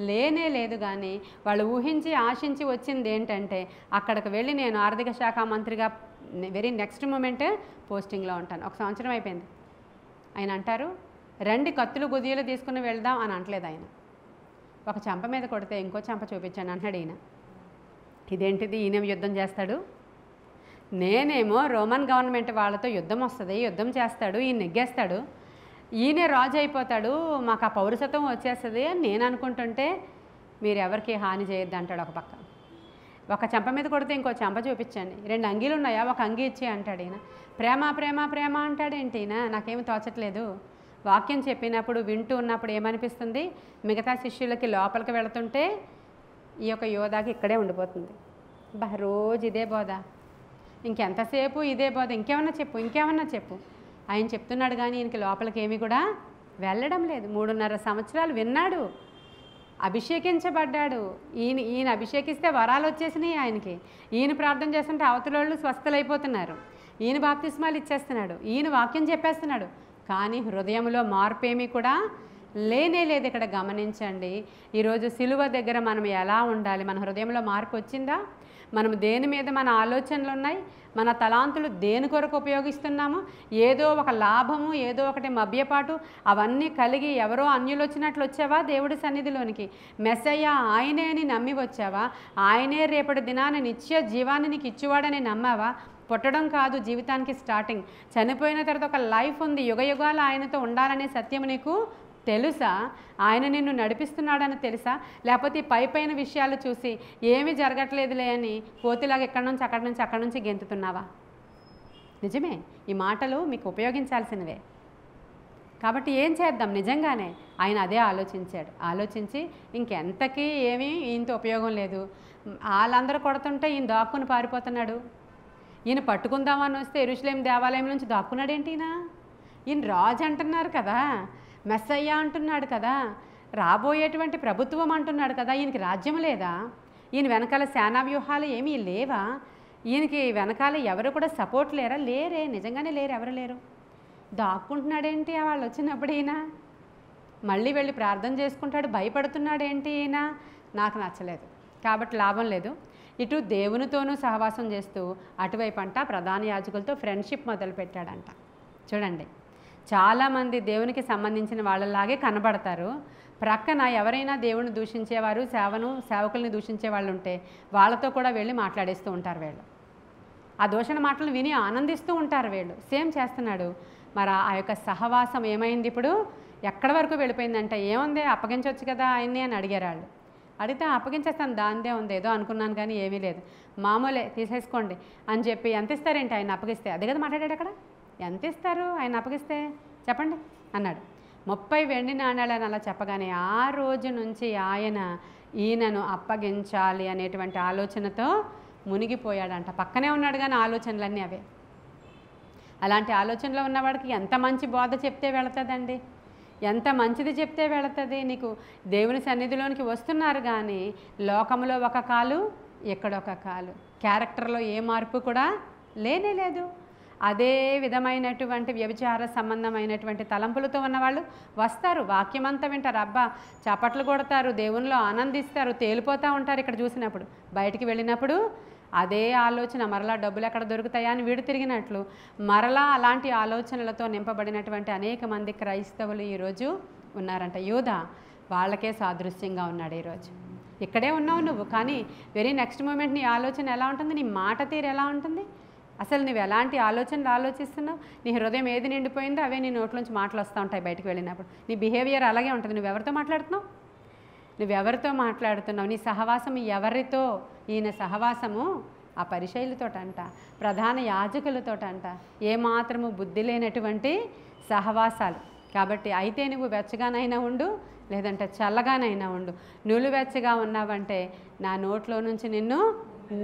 లేనే లేదు. కానీ వాళ్ళు ఊహించి ఆశించి వచ్చింది ఏంటంటే అక్కడికి వెళ్ళి నేను ఆర్థిక శాఖ మంత్రిగా వెరీ నెక్స్ట్ మూమెంట్ పోస్టింగ్లో ఉంటాను. 1 సంవత్సరం అయిపోయింది. ఆయన అంటారు, రండి కత్తులు గుదియలు తీసుకుని వెళ్దాం అని అంటలేదు ఆయన. ఒక చెంప మీద కొడితే ఇంకో చెంప చూపించాను అంటున్నాడు ఈయన. ఇదేంటిది, ఈయనేమో యుద్ధం చేస్తాడు, నేనేమో రోమన్ గవర్నమెంట్ వాళ్ళతో యుద్ధం వస్తుంది, యుద్ధం చేస్తాడు, ఈయన నెగ్గేస్తాడు, ఈయనే రాజు అయిపోతాడు, మాకు ఆ పౌరసత్వం వచ్చేస్తుంది అని నేను అనుకుంటుంటే మీరు ఎవరికి హాని చేయొద్దు అంటాడు ఒక పక్క. ఒక చెంప మీద కొడితే ఇంకో చెంప చూపించండి, 2 అంగీలు ఉన్నాయా, ఒక అంగీ ఇచ్చి అంటాడు ఈయన. ప్రేమ ప్రేమ ప్రేమ అంటాడేంటి ఈయన, నాకేమి తోచట్లేదు. వాక్యం చెప్పినప్పుడు వింటూ ఉన్నప్పుడు ఏమనిపిస్తుంది, మిగతా శిష్యులకి లోపలికి వెళుతుంటే ఈ యొక్క యోధాకి ఇక్కడే ఉండిపోతుంది. రోజు ఇదే బోధ, ఇంకెంతసేపు ఇదే బోధ, ఇంకేమన్నా చెప్పు ఇంకేమన్నా చెప్పు. ఆయన చెప్తున్నాడు కానీ ఈయనకి లోపలికి ఏమీ కూడా వెళ్ళడం లేదు. 3.5 సంవత్సరాలు విన్నాడు, అభిషేకించబడ్డాడు. ఈయన అభిషేకిస్తే వరాలు వచ్చేసినాయి ఆయనకి. ఈయన ప్రార్థన చేస్తుంటే అవతలోళ్ళు స్వస్థలైపోతున్నారు. ఈయన బాప్తిస్మాలు ఇచ్చేస్తున్నాడు, ఈయన వాక్యం చెప్పేస్తున్నాడు. కానీ హృదయంలో మార్పు ఏమీ కూడా లేనే లేదు. ఇక్కడ గమనించండి, ఈరోజు సిలువ దగ్గర మనం ఎలా ఉండాలి, మన హృదయంలో మార్పు వచ్చిందా, మనం దేని మీద మన ఆలోచనలు ఉన్నాయి, మన తలాంతులు దేని కొరకు ఉపయోగిస్తున్నాము, ఏదో ఒక లాభము ఏదో ఒకటి మభ్యపాటు అవన్నీ కలిగి ఎవరో అన్యులు వచ్చినట్లు వచ్చావా దేవుడి సన్నిధిలోనికి, మెస్సయ్య ఆయనే అని నమ్మి వచ్చావా, ఆయనే రేపటి దినాన్ని నిత్య జీవాన్ని నీకు ఇచ్చేవాడని నమ్మావా. పుట్టడం కాదు జీవితానికి స్టార్టింగ్, చనిపోయిన తర్వాత ఒక లైఫ్ ఉంది, యుగయుగాలు ఆయనతో ఉండాలనే సత్యం నీకు తెలుసా, ఆయన నిన్ను నడిపిస్తున్నాడని తెలుసా, లేకపోతే పైపైన విషయాలు చూసి ఏమీ జరగట్లేదులే అని కోతిలాగా అక్కడి నుంచి గెంతుతున్నావా. నిజమే, ఈ మాటలు మీకు ఉపయోగించాల్సినవే. కాబట్టి ఏం చేద్దాం, నిజంగానే ఆయన అదే ఆలోచించి ఇంకెంతకీ ఏమీ ఈయనతో ఉపయోగం లేదు, వాళ్ళందరూ కొడుతుంటే ఈయన దాక్కుని పారిపోతున్నాడు, ఈయన పట్టుకుందామని వస్తే యెరూషలేము దేవాలయం నుంచి దాక్కున్నాడేంటి, ఈయన రాజు అంటున్నారు కదా, మెస్సయ్య అంటున్నాడు కదా, రాబోయేటువంటి ప్రభుత్వం అంటున్నాడు కదా, ఈయనకి రాజ్యం లేదా, ఈయన వెనకాల సేనా వ్యూహాలు ఏమీ లేవా, ఈయనకి వెనకాల ఎవరు కూడా సపోర్ట్ లేరా, లేరే, నిజంగానే లేరు, ఎవరు లేరు, దాక్కుంటున్నాడేంటి వాళ్ళు వచ్చినప్పుడు ఈయన, మళ్ళీ వెళ్ళి ప్రార్థన చేసుకుంటాడు, భయపడుతున్నాడేంటి ఈయన, నాకు నచ్చలేదు. కాబట్టి లాభం లేదు. ఇటు దేవునితోనూ సహవాసం చేస్తూ అటువైపు అంట ప్రధాన యాజకులతో ఫ్రెండ్షిప్ మొదలుపెట్టాడంట. చూడండి, చాలామంది దేవునికి సంబంధించిన వాళ్ళలాగే కనబడతారు. ప్రక్కన ఎవరైనా దేవుని దూషించేవారు, సేవకుల్ని దూషించే వాళ్ళు ఉంటే వాళ్ళతో కూడా వెళ్ళి మాట్లాడేస్తూ ఉంటారు వీళ్ళు. ఆ దూషణ మాటలు విని ఆనందిస్తూ ఉంటారు వీళ్ళు. సేమ్ చేస్తున్నాడు. మరి ఆ యొక్క సహవాసం ఏమైంది? ఇప్పుడు ఎక్కడి వరకు వెళ్ళిపోయిందంటే, ఏముంది అప్పగించవచ్చు కదా ఆయన్ని అని అడిగారు వాళ్ళు. అడిగితే అప్పగించేస్తాను, దానిదే ఉంది, ఏదో అనుకున్నాను కానీ ఏమీ లేదు, మామూలే తీసేసుకోండి అని చెప్పి. ఎంత ఇస్తారేంటి ఆయన అప్పగిస్తే? అదే కదా మాట్లాడాడు అక్కడ. ఎంత ఇస్తారు ఆయన అప్పగిస్తే చెప్పండి అన్నాడు. 30 వెండి నాణ్యాలని అలా చెప్పగానే ఆ రోజు నుంచి ఆయన ఈయనను అప్పగించాలి అనేటువంటి ఆలోచనతో మునిగిపోయాడంట. పక్కనే ఉన్నాడు కానీ ఆలోచనలన్నీ అవే. అలాంటి ఆలోచనలో ఉన్నవాడికి ఎంత మంచి బోధ చెప్తే వెళుతుందండి, ఎంత మంచిది చెప్తే వెళుతుంది. నీకు దేవుని సన్నిధిలోనికి వస్తున్నారు కానీ లోకంలో ఒక కాలు, ఎక్కడొక కాలు. క్యారెక్టర్లో ఏ మార్పు కూడా లేనే లేదు. అదే విధమైనటువంటి వ్యభిచార సంబంధమైనటువంటి తలంపులతో ఉన్నవాళ్ళు వస్తారు, వాక్యమంతా వింటారు, అబ్బా చప్పట్లు కొడతారు, దేవునిలో ఆనందిస్తారు, తేలిపోతూ ఉంటారు. ఇక్కడ చూసినప్పుడు బయటికి వెళ్ళినప్పుడు అదే ఆలోచన, మరలా డబ్బులు ఎక్కడ దొరుకుతాయా అని వీడు తిరిగినట్లు మరలా అలాంటి ఆలోచనలతో నింపబడినటువంటి అనేక మంది క్రైస్తవులు ఈరోజు ఉన్నారంట. యూదా వాళ్ళకే సాదృశ్యంగా ఉన్నాడు ఈరోజు. ఇక్కడే ఉన్నావు నువ్వు, కానీ వెరీ నెక్స్ట్ మూమెంట్ నీ ఆలోచన ఎలా ఉంటుంది, నీ మాట తీరు ఎలా ఉంటుంది, అసలు నువ్వు ఎలాంటి ఆలోచనలు ఆలోచిస్తున్నావు, నీ హృదయం ఏది నిండిపోయిందో అవే నీ నోట్లోంచి మాటలు వస్తూ ఉంటాయి బయటకు వెళ్ళినప్పుడు. నీ బిహేవియర్ అలాగే ఉంటుంది. నువ్వెవరితో మాట్లాడుతున్నావు, నీ సహవాసం ఎవరితో? ఈయన సహవాసము ఆ పరిశైలతోటంట, ప్రధాన యాజకులతోటంట, ఏమాత్రము బుద్ధి లేనటువంటి సహవాసాలు. కాబట్టి అయితే నువ్వు వెచ్చగానైనా ఉండు, లేదంటే చల్లగానైనా ఉండు. నువ్వు వెచ్చగా ఉన్నావంటే నా నోట్లో నుంచి నిన్ను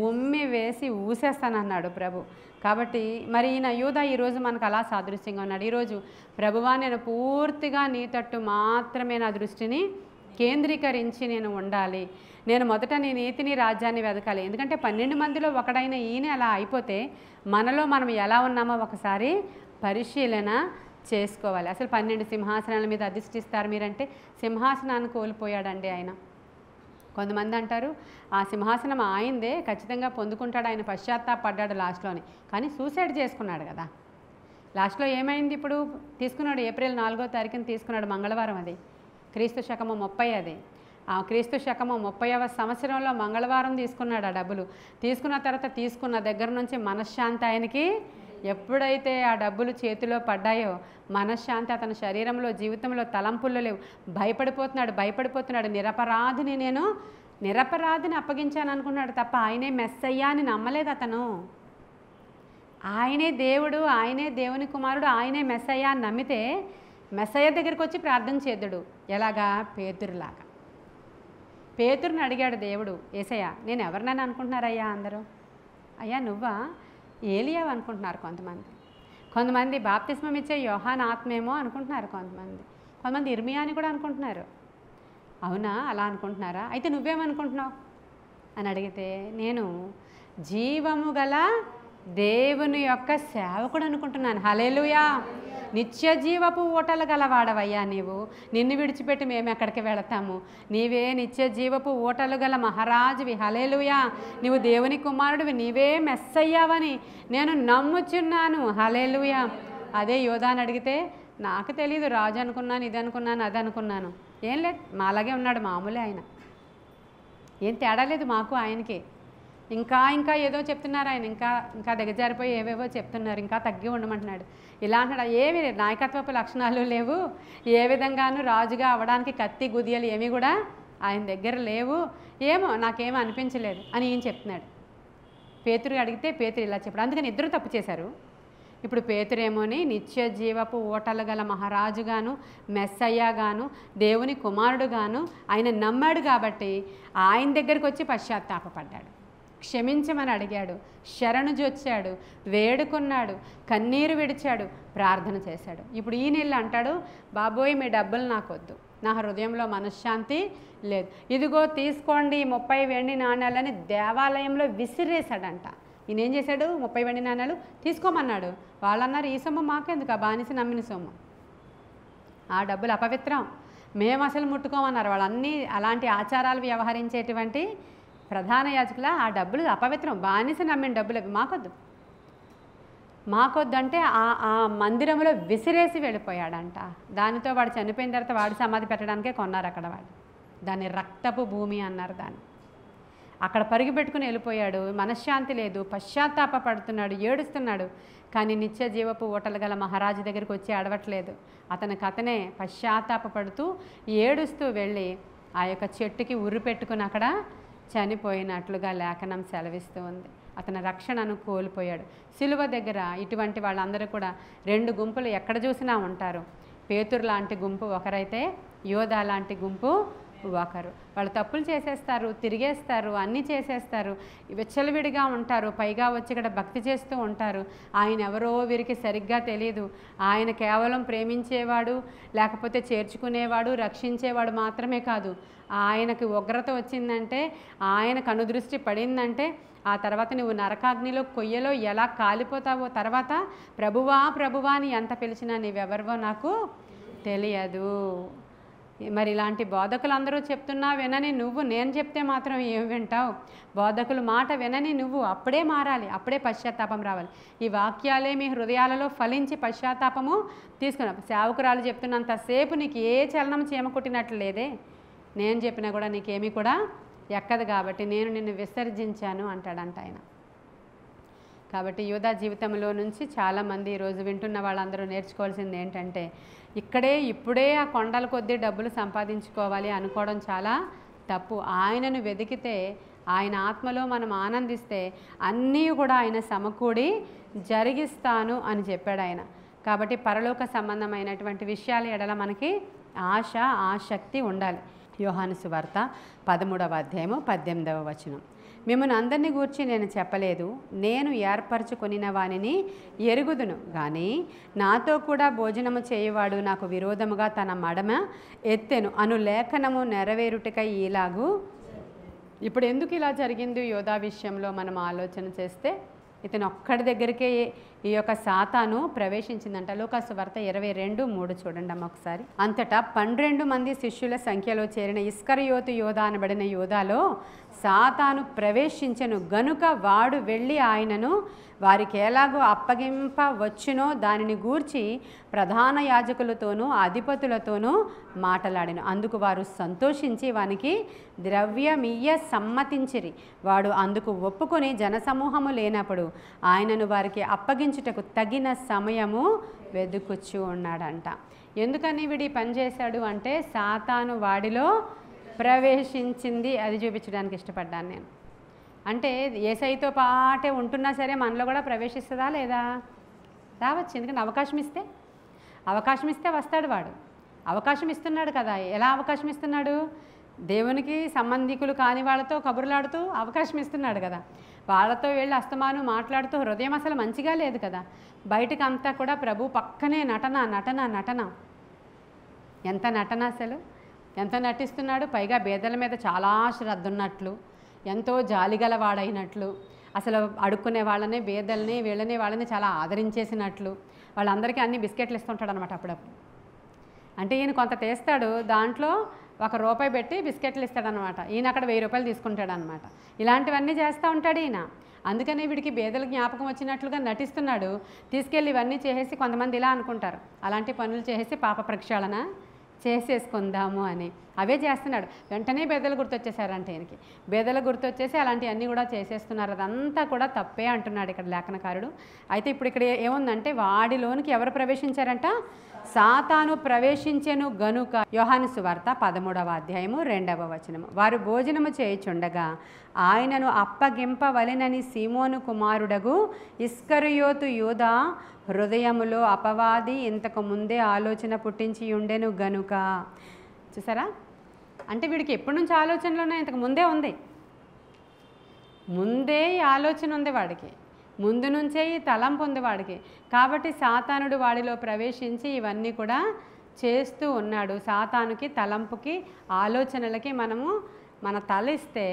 ఉమ్మి వేసి ఊసేస్తానన్నాడు ప్రభు. కాబట్టి మరి ఈయన యూదా ఈరోజు మనకు అలా సాదృశ్యంగా ఉన్నాడు. ఈరోజు ప్రభువా నేను పూర్తిగా నీ తట్టు మాత్రమే నా దృష్టిని కేంద్రీకరించి నేను ఉండాలి, నేను మొదట నీ నీతిని రాజ్యాన్ని వెతకాలి. ఎందుకంటే 12 మందిలో ఒకడైన ఈయన అలా అయిపోతే మనలో మనం ఎలా ఉన్నామో ఒకసారి పరిశీలన చేసుకోవాలి. అసలు 12 సింహాసనాల మీద అధిష్ఠిస్తారు మీరంటే సింహాసనాన్ని కోల్పోయాడండి ఆయన. కొంతమంది అంటారు ఆ సింహాసనం ఆయిందే, ఖచ్చితంగా పొందుకుంటాడు, ఆయన పశ్చాత్తాపడ్డాడు లాస్ట్లోని. కానీ సూసైడ్ చేసుకున్నాడు కదా లాస్ట్లో. ఏమైంది ఇప్పుడు? తీసుకున్నాడు ఏప్రిల్ 4వ తారీఖున తీసుకున్నాడు, మంగళవారం. అది క్రీస్తు శకము 30. అది ఆ క్రీస్తు శకము 30వ సంవత్సరంలో మంగళవారం తీసుకున్నాడు ఆ డబ్బులు. తీసుకున్న తర్వాత తీసుకున్న దగ్గర నుంచి మనశ్శాంతి ఆయనకి ఎప్పుడైతే ఆ డబ్బులు చేతిలో పడ్డాయో మనశ్శాంతి అతని శరీరంలో, జీవితంలో, తలంపుల్లో లేవు. భయపడిపోతున్నాడు. నిరపరాధిని అప్పగించాను అనుకున్నాడు తప్ప ఆయనే మెస్సయ్యా అని నమ్మలేదు అతను. ఆయనే దేవుడు, ఆయనే దేవుని కుమారుడు, ఆయనే మెస్సయ్యా అని నమ్మితే మెస్సయ్య దగ్గరికి వచ్చి ప్రార్థన చేద్దుడు. ఎలాగా? పేతురులాగా. పేతురుని అడిగాడు దేవుడు, యేసయ్య నేను ఎవరినైనా అనుకుంటున్నారయ్యా అందరూ? అయ్యా నువ్వా? ఏలియావు అనుకుంటున్నారు కొంతమంది బాప్తిస్మం ఇచ్చే యోహాను ఆత్మేమో అనుకుంటున్నారు కొంతమంది ఇర్మియా అని కూడా అనుకుంటున్నారు. అవునా, అలా అనుకుంటున్నారా? అయితే నువ్వేమనుకుంటున్నావు అని అడిగితే నేను జీవము గల దేవుని యొక్క సేవకుడు అనుకుంటున్నాను. హల్లెలూయా. నిత్య జీవపు ఊటలు గలవాడవయ్యా నీవు. నిన్ను విడిచిపెట్టి మేము ఎక్కడికి వెళతాము? నీవే నిత్య జీవపు ఊటలు గల మహారాజువి. హల్లెలూయా. నీవు దేవుని కుమారుడివి, నీవే మెస్సయ్యావని నేను నమ్ముచున్నాను. హల్లెలూయా. అదే యోధాని అడిగితే నాకు తెలీదు, రాజు అనుకున్నాను, ఇది అనుకున్నాను, అది అనుకున్నాను. ఏం లేదు, మాలాగే ఉన్నాడు, మామూలే ఆయన, ఏం తేడా లేదు మాకు ఆయనకి. ఇంకా ఏదో చెప్తున్నారు ఆయన, ఇంకా దిగజారిపోయి ఏవేవో చెప్తున్నారు, ఇంకా తగ్గి ఉండమంటున్నాడు. ఇలా అంటాడు. ఏమి నాయకత్వపు లక్షణాలు లేవు, ఏ విధంగానూ రాజుగా అవ్వడానికి కత్తి గుదియలు ఏమీ కూడా ఆయన దగ్గర లేవు, ఏమో నాకేమో అనిపించలేదు అని ఈయన చెప్తున్నాడు. పేతురు అడిగితే పేతురు ఇలా చెప్పాడు. అందుకని ఇద్దరు తప్పు చేశారు. ఇప్పుడు పేతురేమోని నిత్య జీవపు ఓటలు గల మహారాజుగాను, మెస్సయ్యగాను, దేవుని కుమారుడుగాను ఆయన నమ్మాడు. కాబట్టి ఆయన దగ్గరికి వచ్చి పశ్చాత్తాపడ్డాడు, క్షమించమని అడిగాడు, శరణు జొచ్చాడు, వేడుకున్నాడు, కన్నీరు విడిచాడు, ప్రార్థన చేశాడు. ఇప్పుడు ఈ నీళ్ళు అంటాడు, బాబోయ్ మీ డబ్బులు నాకొద్దు, నా హృదయంలో మనశ్శాంతి లేదు, ఇదిగో తీసుకోండి 30 వెండి నాణ్యాలని దేవాలయంలో విసిరేశాడంట. ఈయన ఏం చేశాడు? 30 వెండి నాణ్యాలు తీసుకోమన్నాడు. వాళ్ళన్నారు ఈ సొమ్ము మాకెందుకు, ఆ బానిస నమ్మిన సొమ్ము, ఆ డబ్బులు అపవిత్రం, మేము అసలు ముట్టుకోమన్నారు. వాళ్ళన్నీ అలాంటి ఆచారాలు వ్యవహరించేటువంటి ప్రధాన యాజకుల ఆ డబ్బులు అపవిత్రం, బానిస నమ్మిన డబ్బులు అవి మాకొద్దు. మాకొద్దంటే ఆ మందిరంలో విసిరేసి వెళ్ళిపోయాడంట. దానితో వాడు చనిపోయిన తర్వాత వాడు సమాధి పెట్టడానికే కొన్నారు అక్కడ వాడు. దాన్ని రక్తపు భూమి అన్నారు దాన్ని. అక్కడ పరుగు పెట్టుకుని వెళ్ళిపోయాడు. మనశ్శాంతి లేదు, పశ్చాత్తాప పడుతున్నాడు, ఏడుస్తున్నాడు. కానీ నిత్య జీవపు ఊటలు గల మహారాజు దగ్గరికి వచ్చి అడవట్లేదు. అతనికి అతనే పశ్చాత్తాప పడుతూ ఏడుస్తూ వెళ్ళి ఆ యొక్క చెట్టుకి ఉర్రు పెట్టుకుని అక్కడ చనిపోయినట్లుగా లేఖనం సెలవిస్తూ ఉంది. అతని రక్షణను కోల్పోయాడు. సిలువ దగ్గర ఇటువంటి వాళ్ళందరూ కూడా 2 గుంపులు ఎక్కడ చూసినా ఉంటారు. పేతురు లాంటి గుంపు ఒకరైతే యోధా లాంటి గుంపు ఒకరు. వాళ్ళు తప్పులు చేసేస్తారు, తిరిగేస్తారు, అన్నీ చేసేస్తారు, విచ్చలవిడిగా ఉంటారు. పైగా వచ్చి ఇక్కడ భక్తి చేస్తూ ఉంటారు. ఆయన ఎవరో వీరికి సరిగ్గా తెలియదు. ఆయన కేవలం ప్రేమించేవాడు, లేకపోతే చేర్చుకునేవాడు, రక్షించేవాడు మాత్రమే కాదు. ఆయనకి ఉగ్రత వచ్చిందంటే, ఆయన కనుదృష్టి పడిందంటే, ఆ తర్వాత నువ్వు నరకాగ్నిలో కొయ్యలో ఎలా కాలిపోతావో, తర్వాత ప్రభువా ప్రభువా అని ఎంత పిలిచినా నీవెవరివో నాకు తెలియదు. మరి ఇలాంటి బోధకులందరూ చెప్తున్నా వినని నువ్వు, నేను చెప్తే మాత్రం ఏం వింటావు? బోధకులు మాట వినని నువ్వు అప్పుడే మారాలి, అప్పుడే పశ్చాత్తాపం రావాలి. ఈ వాక్యాలే మీ హృదయాలలో ఫలించి పశ్చాత్తాపము తీసుకున్నావు. సేవకురాలు చెప్తున్నంతసేపు నీకు ఏ చలనం చీమ కుట్టినట్లు లేదే, నేను చెప్పినా కూడా నీకేమీ కూడా ఎక్కదు, కాబట్టి నేను నిన్ను విసర్జించాను అంటాడంట ఆయన. కాబట్టి యూదా జీవితంలో నుంచి చాలామంది ఈరోజు వింటున్న వాళ్ళందరూ నేర్చుకోవాల్సింది ఏంటంటే, ఇక్కడే ఇప్పుడే ఆ కొండల కొద్దీ డబ్బులు సంపాదించుకోవాలి అనుకోవడం చాలా తప్పు. ఆయనను వెతికితే, ఆయన ఆత్మలో మనం ఆనందిస్తే అన్నీ కూడా ఆయన సమకూడి జరిగిస్తాను అని చెప్పాడు ఆయన. కాబట్టి పరలోక సంబంధమైనటువంటి విషయాల ఎడల మనకి ఆశ, ఆసక్తి ఉండాలి. యోహాను సువార్త 13వ అధ్యాయము 18వ వచనం. మిమ్మల్ని అందరినీ గూర్చి నేను చెప్పలేదు, నేను ఏర్పరచుకొనిన వానిని ఎరుగుదును, కానీ నాతో కూడా భోజనము చేయువాడు నాకు విరోధముగా తన మడమ ఎత్తెను అను లేఖనము నెరవేరుటకై ఇలాగూ. ఇప్పుడు ఎందుకు ఇలా జరిగింది యోధా విషయంలో మనం ఆలోచన చేస్తే, ఇతను ఒక్కడి దగ్గరికే ఈ యొక్క సాతాను ప్రవేశించిందంట. లూకాసు వార్త 22:3 చూడండి అమ్మ ఒకసారి. అంతటా 12 మంది శిష్యుల సంఖ్యలో చేరిన ఇస్కరియోతు యోధా అనబడిన యోధాలో సాతాను ప్రవేశించెను గనుక వాడు వెళ్ళి ఆయనను వారికి ఎలాగో అప్పగింపవచ్చునో దానిని గూర్చి ప్రధాన యాజకులతోనూ అధిపతులతోనూ మాటలాడెను. అందుకు వారు సంతోషించి వానికి ద్రవ్యమియ్య సమ్మతించిరి. వాడు అందుకు ఒప్పుకొని జనసమూహము లేనప్పుడు ఆయనను వారికి అప్పగించుటకు తగిన సమయము వెదుకుచూ ఉన్నాడంట. ఎందుకని వీడి పని చేశాడు అంటే, సాతాను వాడిలో ప్రవేశించింది, అది చూపించడానికి ఇష్టపడ్డాను నేను. అంటే యేసయ్యతో పాటే ఉంటున్నా సరే మనలో కూడా ప్రవేశిస్తుందా లేదా? రావచ్చు. ఎందుకంటే అవకాశం ఇస్తే వస్తాడు వాడు. అవకాశం ఇస్తున్నాడు కదా. ఎలా అవకాశం ఇస్తున్నాడు? దేవునికి సంబంధికులు కాని వాళ్ళతో కబుర్లాడుతూ అవకాశం ఇస్తున్నాడు కదా. వాళ్ళతో వెళ్ళి అస్తమాను మాట్లాడుతూ హృదయం అసలు మంచిగా లేదు కదా. బయటకు అంతా కూడా ప్రభు పక్కనే నటన నటన నటన. ఎంత నటన అసలు, ఎంత నటిస్తున్నాడు. పైగా బేదల మీద చాలా శ్రద్ధ ఉన్నట్లు, ఎంతో జాలిగలవాడైనట్లు, అసలు అడుక్కునే వాళ్ళని, బేదల్ని, వీళ్ళని వాళ్ళని చాలా ఆదరించేసినట్లు, వాళ్ళందరికీ అన్ని బిస్కెట్లు ఇస్తుంటాడు అనమాట అప్పుడప్పుడు. అంటే ఈయన కొంత తీస్తాడు, దాంట్లో ₹1 పెట్టి బిస్కెట్లు ఇస్తాడనమాట. ఈయన అక్కడ ₹1000 తీసుకుంటాడనమాట. ఇలాంటివన్నీ చేస్తూ ఉంటాడు ఈయన. అందుకని వీడికి బేదల జ్ఞాపకం వచ్చినట్లుగా నటిస్తున్నాడు. తీసుకెళ్ళి ఇవన్నీ చేసేసి కొంతమంది ఇలా అనుకుంటారు, అలాంటి పనులు చేసేసి పాప ప్రక్షాళన చేసేసుకుందాము అని. అవే చేస్తున్నాడు. వెంటనే బేదలు గుర్తొచ్చేసారంటే ఈయనకి. బేదలు గుర్తొచ్చేసి అలాంటివన్నీ కూడా చేసేస్తున్నారు. అదంతా కూడా తప్పే అంటున్నాడు ఇక్కడ లేఖనకారుడు. అయితే ఇప్పుడు ఇక్కడ ఏముందంటే, వాడిలోనికి ఎవరు ప్రవేశించారంట? సాతాను ప్రవేశించెను గనుక. యోహాను సువార్త 13వ అధ్యాయము 2వ వచనము. వారు భోజనము చేయుచుండగా ఆయనను అప్పగింపవలెనని సీమోను కుమారుడగు ఇస్కరియోతు యూదా హృదయములో అపవాది ఇంతకు ముందే ఆలోచన పుట్టించి ఉండెను గనుక. చూసారా? అంటే వీడికి ఎప్పటి నుంచి ఆలోచనలు ఉన్నాయి? ఇంతకు ముందే ఉంది. ముందే ఆలోచన ఉంది వాడికి, ముందు నుంచే ఈ తలంపు ఉంది వాడికి. కాబట్టి సాతానుడు వాడిలో ప్రవేశించి ఇవన్నీ కూడా చేస్తూ ఉన్నాడు. సాతానుకి, తలంపుకి, ఆలోచనలకి మనము మన తల ఇస్తే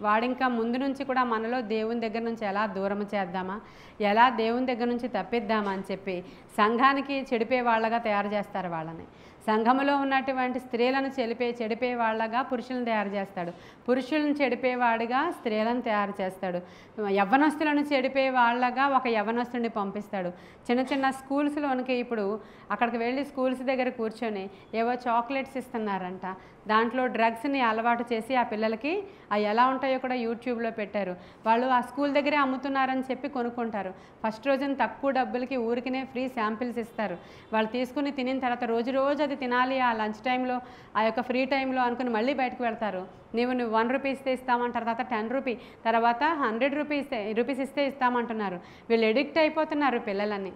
వాడింకా ముందు నుంచి కూడా మనలో దేవుని దగ్గర నుంచి ఎలా దూరం చేద్దామా, ఎలా దేవుని దగ్గర నుంచి తప్పిద్దామా అని చెప్పి సంఘానికి చెడిపే వాళ్ళగా తయారు చేస్తారు వాళ్ళని. సంఘములో ఉన్నటువంటి స్త్రీలను చెడిపే వాళ్ళగా పురుషులను తయారు చేస్తాడు, పురుషులను చెడిపేవాడిగా స్త్రీలను తయారు చేస్తాడు, యవ్వనస్తులను చెడిపే వాళ్ళగా ఒక యవ్వనస్తుడిని పంపిస్తాడు. చిన్న చిన్న స్కూల్స్లోనికి ఇప్పుడు అక్కడికి వెళ్ళి స్కూల్స్ దగ్గర కూర్చొని ఏవో చాక్లెట్స్ ఇస్తున్నారంట, దాంట్లో డ్రగ్స్ని అలవాటు చేసి ఆ పిల్లలకి అవి ఎలా ఉంటాయో కూడా యూట్యూబ్లో పెట్టారు. వాళ్ళు ఆ స్కూల్ దగ్గరే అమ్ముతున్నారని చెప్పి కొనుక్కుంటారు. ఫస్ట్ రోజున తక్కువ డబ్బులకి ఊరికినే ఫ్రీ శాంపిల్స్ ఇస్తారు. వాళ్ళు తీసుకుని తినిన తర్వాత రోజు అది తినాలి ఆ లంచ్ టైంలో, ఆ యొక్క ఫ్రీ టైంలో అనుకుని మళ్ళీ బయటకు వెళ్తారు. నువ్వు 1 రూపీ ఇస్తే ఇస్తామంటారు, తర్వాత 10 రూపీ, తర్వాత 100 రూపీస్ ఇస్తే ఇస్తామంటున్నారు. వీళ్ళు ఎడిక్ట్ అయిపోతున్నారు పిల్లలని.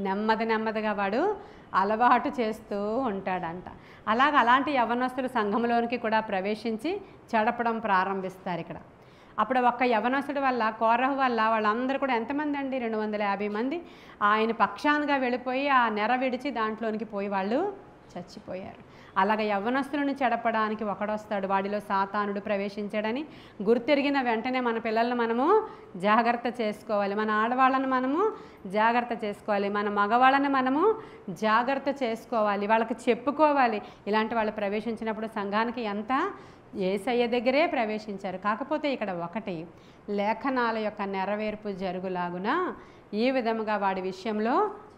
నెమ్మదిగా వాడు అలవాటు చేస్తూ ఉంటాడంట. అలాంటి యవ్వనస్తులు సంఘంలోనికి కూడా ప్రవేశించి చెడపడం ప్రారంభిస్తారు ఇక్కడ. అప్పుడు ఒక్క యవ్వనస్తుడి వల్ల, కోరహు వల్ల వాళ్ళందరూ కూడా ఎంతమంది అండి, 250 మంది ఆయన పక్షానుగా వెళ్ళిపోయి ఆ నెర విడిచి దాంట్లోనికి పోయి వాళ్ళు చచ్చిపోయారు. అలాగ యవ్వనస్తులను చెడపడానికి ఒకడొస్తాడు, వాడిలో సాతానుడు ప్రవేశించాడని గుర్తెరిగిన వెంటనే మన పిల్లలను మనము జాగ్రత్త చేసుకోవాలి, మన ఆడవాళ్ళను మనము జాగ్రత్త చేసుకోవాలి, మన మగవాళ్ళని మనము జాగ్రత్త చేసుకోవాలి, వాళ్ళకి చెప్పుకోవాలి. ఇలాంటి వాళ్ళు ప్రవేశించినప్పుడు సంఘానికి ఎంత యేసయ్య దగ్గరే ప్రవేశించారు. కాకపోతే ఇక్కడ ఒకటి, లేఖనాల యొక్క నెరవేర్పు జరుగులాగున ఈ విధముగా వాడి విషయంలో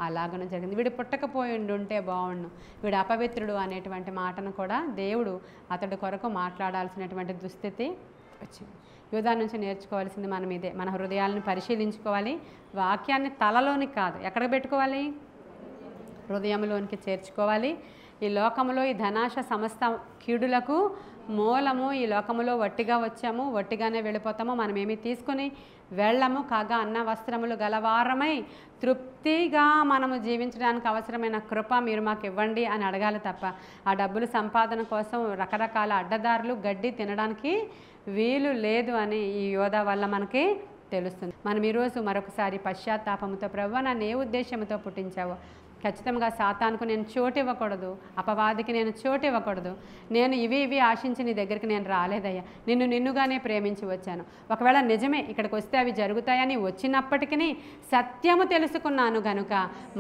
అలాగన జరిగింది. వీడు పుట్టకపోయిండుంటే బాగుండు, వీడు అపవిత్రుడు అనేటువంటి మాటను కూడా దేవుడు అతడి కొరకు మాట్లాడాల్సినటువంటి దుస్థితి వచ్చింది. యూదా నుంచి నేర్చుకోవాల్సింది మనం ఇదే, మన హృదయాలను పరిశీలించుకోవాలి. వాక్యాన్ని తలలోనికి కాదు, ఎక్కడ పెట్టుకోవాలి, హృదయంలోనికి చేర్చుకోవాలి. ఈ లోకములో ఈ ధనాశ సమస్త కీడులకు మూలము. ఈ లోకములో వట్టిగా వచ్చాము, వట్టిగానే వెళ్ళిపోతాము, మనమేమి తీసుకుని వెళ్ళము. కాగా అన్న వస్త్రములు గలవారమై తృప్తిగా మనము జీవించడానికి అవసరమైన కృప మీరు మాకు ఇవ్వండి అని అడగాలి తప్ప ఆ డబ్బులు సంపాదన కోసం రకరకాల అడ్డదారులు గడ్డి తినడానికి వీలు లేదు అని ఈ యోధా వల్ల మనకి తెలుస్తుంది. మనం ఈరోజు మరొకసారి పశ్చాత్తాపముతో, ప్రభువా నన్ను ఏ ఉద్దేశంతో పుట్టించావో, ఖచ్చితంగా సాతానుకు నేను చోటు ఇవ్వకూడదు, అపవాదికి నేను చోటు ఇవ్వకూడదు. నేను ఇవి ఆశించి నీ దగ్గరికి నేను రాలేదయ్యా, నిన్నుగానే ప్రేమించి వచ్చాను. ఒకవేళ నిజమే ఇక్కడికి వస్తే అవి జరుగుతాయని వచ్చినప్పటికీ సత్యము తెలుసుకున్నాను కనుక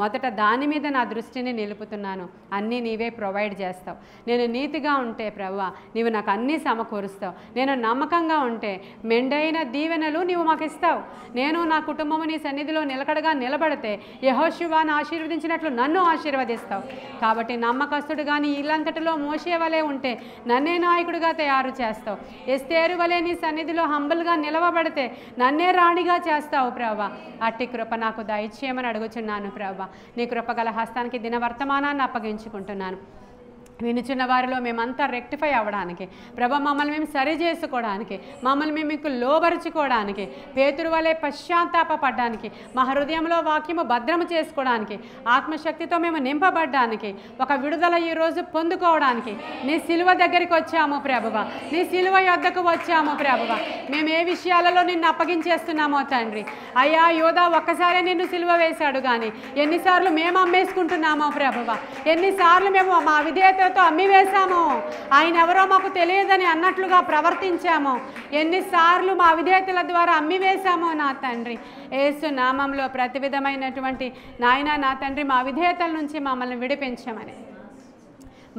మొదట దాని మీద నా దృష్టిని నిలుపుతున్నాను. అన్నీ నీవే ప్రొవైడ్ చేస్తావు. నేను నీతిగా ఉంటే ప్రభువా నీవు నాకు అన్నీ సమకూరుస్తావు. నేను నమ్మకంగా ఉంటే మెండైన దీవెనలు నీవు మాకు ఇస్తావు. నేను నా కుటుంబము నీ సన్నిధిలో నిలకడగా నిలబడితే యెహోషువను ఆశీర్వదించినట్లు నన్ను ఆశీర్వదిస్తావు. కాబట్టి నమ్మకస్తుడు కానీ ఇల్లంతటిలో మోషే వలె ఉంటే నన్నే నాయకుడిగా తయారు చేస్తావు. ఎస్తేరు వలె నీ సన్నిధిలో హంబుల్గా నిలవబడితే నన్నే రాణిగా చేస్తావు ప్రభువా. అట్టి కృప నాకు దయచేయమని అడుగుచున్నాను ప్రభువా. నీ కృపగల హస్తానికి దినవర్తమానాన్ని అప్పగించుకుంటున్నాను. వినుచున్న వారిలో మేమంతా రెక్టిఫై అవ్వడానికి, ప్రభా మమ్మల్ని మేము సరి చేసుకోవడానికి, మమ్మల్ని మేము మీకు లోబరుచుకోవడానికి, పేతురు వలె పశ్చాత్తాపపడడానికి, మా హృదయంలో వాక్యము భద్రము చేసుకోవడానికి, ఆత్మశక్తితో మేము నింపబడ్డానికి, ఒక విడుదల ఈరోజు పొందుకోవడానికి నీ సిలువ దగ్గరికి వచ్చాము ప్రభువా. నీ సిలువ యొద్దకు వచ్చాము ప్రభువా. మేము ఏ విషయాలలో నిన్ను అప్పగించేస్తున్నామో తండ్రి. అయ్యా యోధా ఒక్కసారే నిన్ను సిలువ వేశాడు, కానీ ఎన్నిసార్లు మేము అమ్మేసుకుంటున్నామో ప్రభువా, ఎన్నిసార్లు మేము మా విధేయత అమ్మి వేశాము, ఆయన ఎవరో మాకు తెలియదని అన్నట్లుగా ప్రవర్తించాము, ఎన్నిసార్లు మా విధేయతల ద్వారా అమ్మి వేశామో నా తండ్రి. యేసు నామంలో ప్రతి విధమైనటువంటి నాయన నా తండ్రి మా విధేయతల నుంచి మమ్మల్ని విడిపించమని,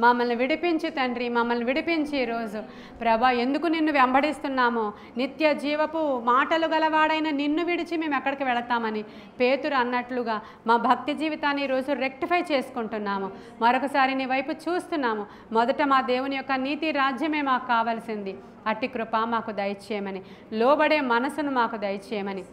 మమ్మల్ని విడిపించి తండ్రి, మమ్మల్ని విడిపించి ఈరోజు ప్రభా ఎందుకు నిన్ను వెంబడిస్తున్నామో, నిత్య జీవపు మాటలు గలవాడైన నిన్ను విడిచి మేము ఎక్కడికి వెళతామని పేతురు అన్నట్లుగా మా భక్తి జీవితాన్ని ఈరోజు రెక్టిఫై చేసుకుంటున్నాము. మరొకసారి నీ వైపు చూస్తున్నాము. మొదట మా దేవుని యొక్క నీతి రాజ్యమే మాకు కావాల్సింది. అట్టి కృప మాకు దయచేయమని, లోబడే మనసును మాకు దయచేయమని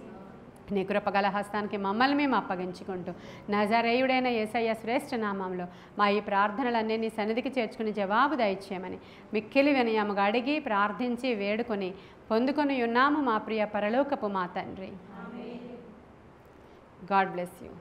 నీ కృపగల హస్తానికి మమ్మల్ని మేము అప్పగించుకుంటూ నజరేయుడైన యేసయ్య శ్రేష్ఠ నామంలో మా ఈ ప్రార్థనలన్నీ నీ సన్నిధికి చేర్చుకుని జవాబు దయచేయమని మిక్కిలి వినయముగా అడిగి ప్రార్థించి వేడుకొని పొందుకొని ఉన్నాము మా ప్రియ పరలోకపు మా తండ్రి. God bless you.